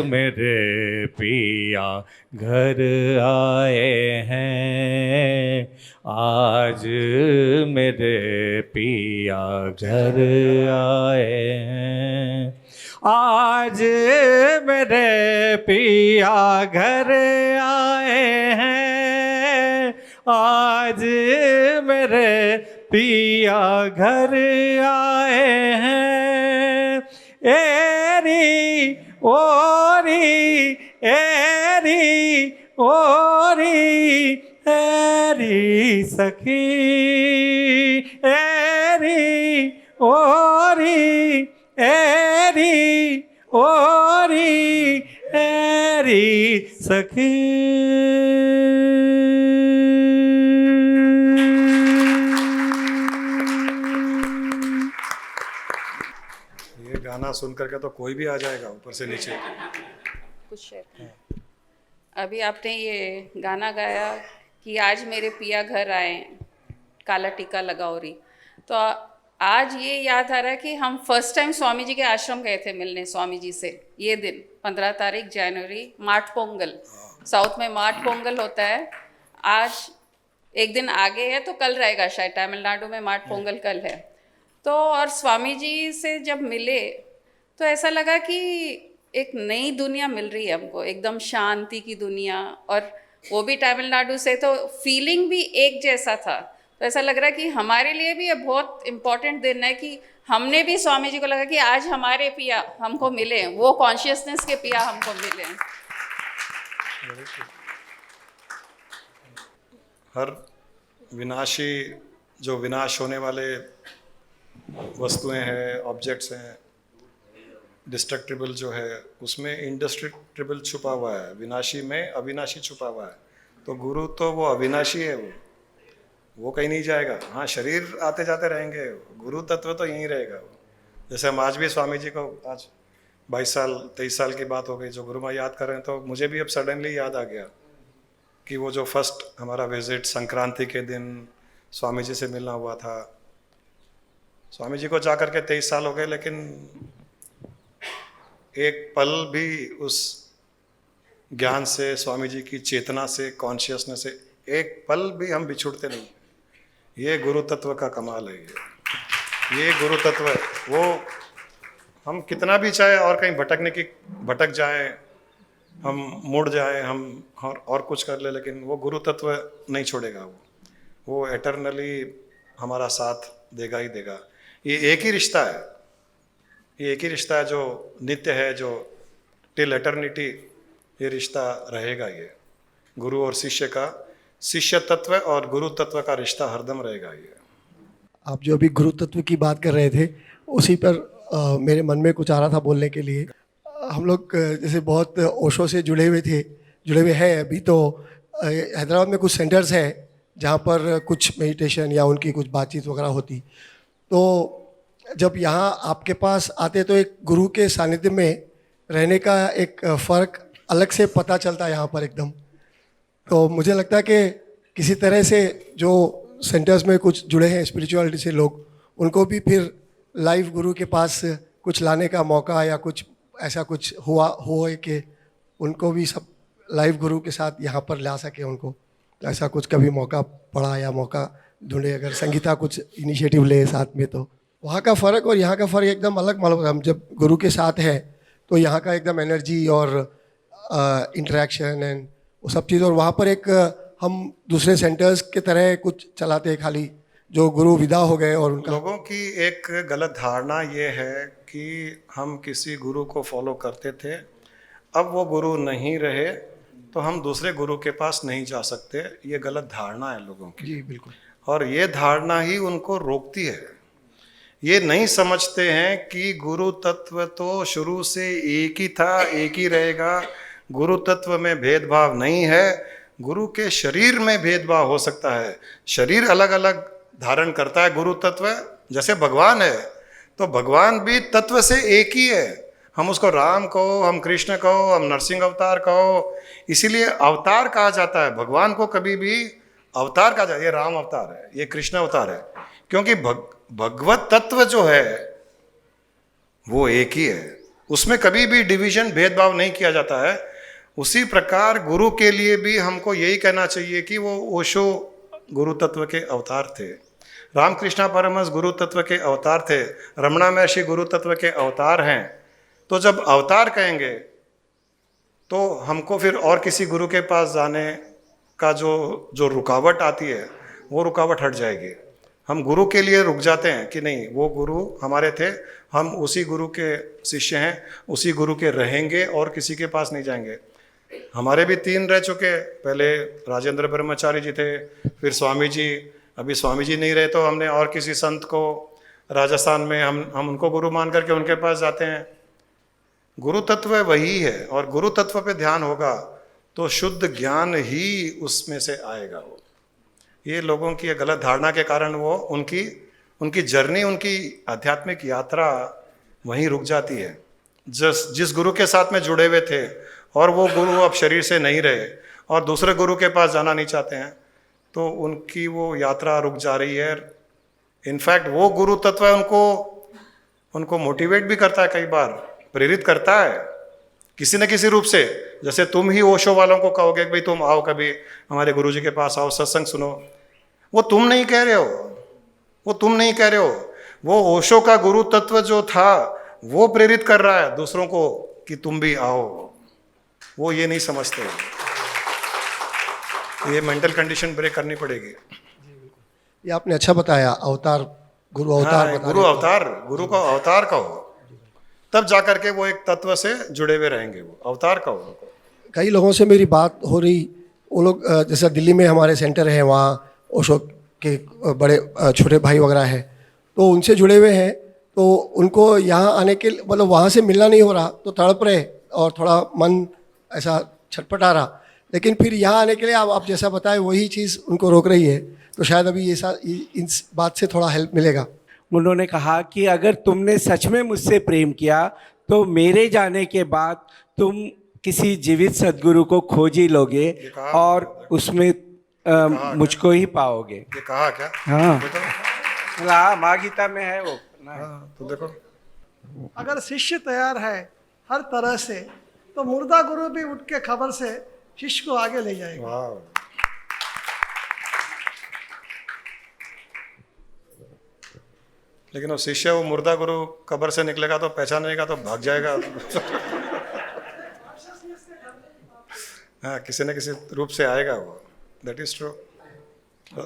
मेरे पिया घर आए हैं, आज मेरे पिया घर आए हैं, आज मेरे पिया घर आए हैं, आज मेरे पिया घर आए हैं, एरी ओरी एरी ओरी एरी सखी, एरी ओरी एरी ओरी एरी सखी। ये गाना सुन करके तो कोई भी आ जाएगा ऊपर से नीचे। कुछ शेयर। अभी आपने ये गाना गाया कि आज मेरे पिया घर आए, काला टीका लगाओ री, तो आज ये याद आ रहा है कि हम फर्स्ट टाइम स्वामी जी के आश्रम गए थे मिलने स्वामी जी से। ये दिन 15 तारीख जनवरी, माठ पोंगल, साउथ में माठ पोंगल होता है। आज एक दिन आगे है तो कल रहेगा शायद, तमिलनाडु में माठ पोंगल कल है। तो और स्वामी जी से जब मिले तो ऐसा लगा कि एक नई दुनिया मिल रही है हमको, एकदम शांति की दुनिया, और वो भी तमिलनाडु से, तो फीलिंग भी एक जैसा था। तो ऐसा लग रहा है कि हमारे लिए भी ये बहुत इम्पोर्टेंट दिन है कि हमने भी स्वामी जी को लगा कि आज हमारे पिया हमको मिले, वो कॉन्शियसनेस के पिया हमको मिले। हर विनाशी, जो विनाश होने वाले वस्तुएं हैं, ऑब्जेक्ट्स हैं, डिस्ट्रक्टिबल जो है, उसमें इंडिस्ट्रक्टिबल छुपा हुआ है, विनाशी में अविनाशी छुपा हुआ है। तो गुरु तो वो अविनाशी है, वो कहीं नहीं जाएगा। हाँ, शरीर आते जाते रहेंगे, गुरु तत्व तो यहीं रहेगा। जैसे हम आज भी स्वामी जी को, आज 22 साल 23 साल की बात हो गई, जो गुरु माँ याद कर रहे हैं, तो मुझे भी अब सडनली याद आ गया कि वो जो फर्स्ट हमारा विजिट संक्रांति के दिन स्वामी जी से मिलना हुआ था। स्वामी जी को जा कर के 23 साल हो गए, लेकिन एक पल भी उस ज्ञान से, स्वामी जी की चेतना से, कॉन्शियसनेस से एक पल भी हम बिछुड़ते नहीं। ये गुरु तत्व का कमाल है। ये गुरु तत्व है। वो हम कितना भी चाहे और कहीं भटक जाए, हम मुड़ जाए, हम और कुछ कर ले, लेकिन वो गुरु तत्व नहीं छोड़ेगा। वो एटर्नली हमारा साथ देगा ही देगा। ये एक ही रिश्ता है, ये एक ही रिश्ता है जो नित्य है, जो टिल एटर्निटी ये रिश्ता रहेगा। ये गुरु और शिष्य का, शिष्य तत्व और गुरु तत्व का रिश्ता हरदम रहेगा। ये आप जो अभी गुरु तत्व की बात कर रहे थे, उसी पर मेरे मन में कुछ आ रहा था बोलने के लिए। हम लोग जैसे बहुत ओशो से जुड़े हुए हैं अभी, तो हैदराबाद में कुछ सेंटर्स हैं जहाँ पर कुछ मेडिटेशन या उनकी कुछ बातचीत वगैरह होती। तो जब यहाँ आपके पास आते तो एक गुरु के सानिध्य में रहने का एक फ़र्क अलग से पता चलता है यहाँ पर एकदम। तो मुझे लगता है कि किसी तरह से जो सेंटर्स में कुछ जुड़े हैं स्पिरिचुअलिटी से लोग, उनको भी फिर लाइव गुरु के पास कुछ लाने का मौका या कुछ ऐसा कुछ हो कि उनको भी सब लाइव गुरु के साथ यहाँ पर ला सके उनको। तो ऐसा कुछ कभी मौका पड़ा या मौका ढूंढे, अगर संगीता कुछ इनिशिएटिव ले साथ में, तो वहाँ का फ़र्क और यहाँ का फ़र्क एकदम अलग मालूम। हम जब गुरु के साथ हैं तो यहाँ का एकदम एनर्जी और इंटरेक्शन एंड वो सब चीज़, और वहाँ पर एक हम दूसरे सेंटर्स के तरह कुछ चलाते हैं, खाली जो गुरु विदा हो गए। और उनका लोगों की एक गलत धारणा ये है कि हम किसी गुरु को फॉलो करते थे, अब वो गुरु नहीं रहे तो हम दूसरे गुरु के पास नहीं जा सकते। ये गलत धारणा है लोगों की। जी बिल्कुल। और ये धारणा ही उनको रोकती है। ये नहीं समझते हैं कि गुरु तत्व तो शुरू से एक ही था, एक ही रहेगा। गुरु तत्व में भेदभाव नहीं है। गुरु के शरीर में भेदभाव हो सकता है, शरीर अलग अलग धारण करता है गुरु तत्व। जैसे भगवान है तो भगवान भी तत्व से एक ही है। हम उसको राम कहो, हम कृष्ण कहो, हम नरसिंह अवतार कहो, इसीलिए अवतार कहा जाता है। भगवान को कभी भी अवतार कहा जाता है। ये राम अवतार है, ये कृष्ण अवतार है, क्योंकि भगवत तत्व जो है वो एक ही है। उसमें कभी भी डिवीजन, भेदभाव नहीं किया जाता है। उसी प्रकार गुरु के लिए भी हमको यही कहना चाहिए कि वो ओशो गुरु तत्व के अवतार थे, रामकृष्ण परमहंस गुरु तत्व के अवतार थे, रमणा महर्षि गुरु तत्व के अवतार हैं। तो जब अवतार कहेंगे तो हमको फिर और किसी गुरु के पास जाने का जो रुकावट आती है, वो रुकावट हट जाएगी। हम गुरु के लिए रुक जाते हैं कि नहीं, वो गुरु हमारे थे, हम उसी गुरु के शिष्य हैं, उसी गुरु के रहेंगे और किसी के पास नहीं जाएंगे। हमारे भी 3 रह चुके, पहले राजेंद्र ब्रह्मचारी जी थे, फिर स्वामी जी। अभी स्वामी जी नहीं रहे तो हमने और किसी संत को राजस्थान में हम उनको गुरु मान करके उनके पास जाते हैं। गुरु तत्व वही है, और गुरु तत्व पे ध्यान होगा तो शुद्ध ज्ञान ही उसमें से आएगा। वो ये लोगों की गलत धारणा के कारण वो उनकी जर्नी, उनकी आध्यात्मिक यात्रा वहीं रुक जाती है। जिस गुरु के साथ में जुड़े हुए थे और वो गुरु अब शरीर से नहीं रहे और दूसरे गुरु के पास जाना नहीं चाहते हैं, तो उनकी वो यात्रा रुक जा रही है। इनफैक्ट वो गुरु तत्व उनको मोटिवेट भी करता है, कई बार प्रेरित करता है किसी न किसी रूप से। जैसे तुम ही ओशो वालों को कहोगे कि भाई तुम आओ, कभी हमारे गुरुजी के पास आओ, सत्संग सुनो, वो तुम नहीं कह रहे हो, वो तुम नहीं कह रहे हो। वो ओशो का गुरु तत्व जो था वो प्रेरित कर रहा है दूसरों को कि तुम भी आओ, वो ये नहीं समझते। ये मेंटल कंडीशन ब्रेक करनी पड़ेगी। ये आपने अच्छा बताया, अवतार, गुरु अवतार। हाँ, गुरु अवतार, गुरु को अवतार कहो, तब जाकर के वो एक तत्व से जुड़े हुए रहेंगे। वो अवतार कहो उनको। कई लोगों से मेरी बात हो रही, वो लोग जैसा दिल्ली में हमारे सेंटर है, वहाँ ओशो के बड़े छोटे भाई वगैरह हैं, तो उनसे जुड़े हुए हैं। तो उनको यहाँ आने के मतलब वहाँ से मिलना नहीं हो रहा तो तड़प रहे और थोड़ा मन ऐसा छटपटा रहा, लेकिन फिर यहाँ आने के लिए आप जैसा बताए वही चीज़ उनको रोक रही है। तो शायद अभी इस बात से थोड़ा हेल्प मिलेगा। उन्होंने कहा कि अगर तुमने सच में मुझसे प्रेम किया तो मेरे जाने के बाद तुम किसी जीवित सदगुरु को खोज ही लोगे और उसमें मुझको ही पाओगे। ये कहा क्या? हाँ, माँ गीता में है वो। तो देखो, अगर शिष्य तैयार है हर तरह से तो मुर्दा गुरु भी उठ के खबर से शिष्य को आगे ले जाएगा। लेकिन वो शिष्य, वो मुर्दा गुरु कब्र से निकलेगा तो पहचानेगा तो भाग जाएगा। हाँ, किसी न किसी रूप से आएगा वो। That is true.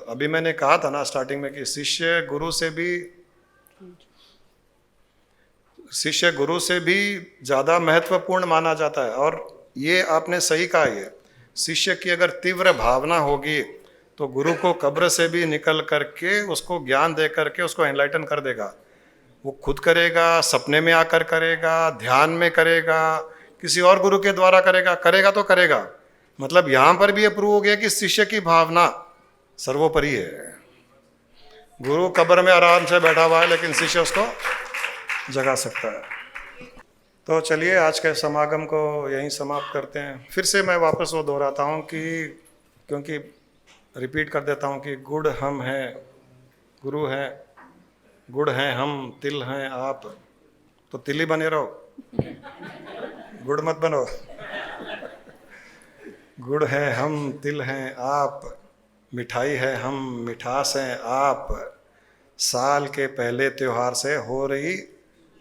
अभी मैंने कहा था ना स्टार्टिंग में कि शिष्य गुरु से भी ज़्यादा महत्वपूर्ण माना जाता है। और ये आपने सही कहा, ये शिष्य की अगर तीव्र भावना होगी तो गुरु को कब्र से भी निकल करके उसको ज्ञान दे करके उसको एनलाइटन कर देगा। वो खुद करेगा, सपने में आकर करेगा, ध्यान में करेगा, किसी और गुरु के द्वारा करेगा तो करेगा। मतलब यहाँ पर भी ये प्रूव हो गया कि शिष्य की भावना सर्वोपरि है। गुरु कब्र में आराम से बैठा हुआ है लेकिन शिष्य उसको जगा सकता है। तो चलिए आज के समागम को यहीं समाप्त करते हैं। फिर से मैं वापस वो दोहराता हूँ कि क्योंकि रिपीट कर देता हूँ कि गुड़ हम हैं, गुरु हैं, गुड़ हैं हम, तिल हैं आप। तो तिल ही बने रहो, गुड़ मत बनो। गुड़ है हम, तिल हैं आप, मिठाई है हम, मिठास हैं आप। साल के पहले त्योहार से हो रही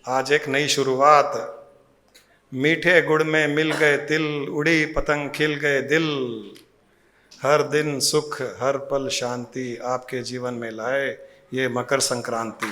आज एक नई शुरुआत। मीठे गुड़ में मिल गए तिल, उड़ी पतंग खिल गए दिल। हर दिन सुख, हर पल शांति आपके जीवन में लाए ये मकर संक्रांति।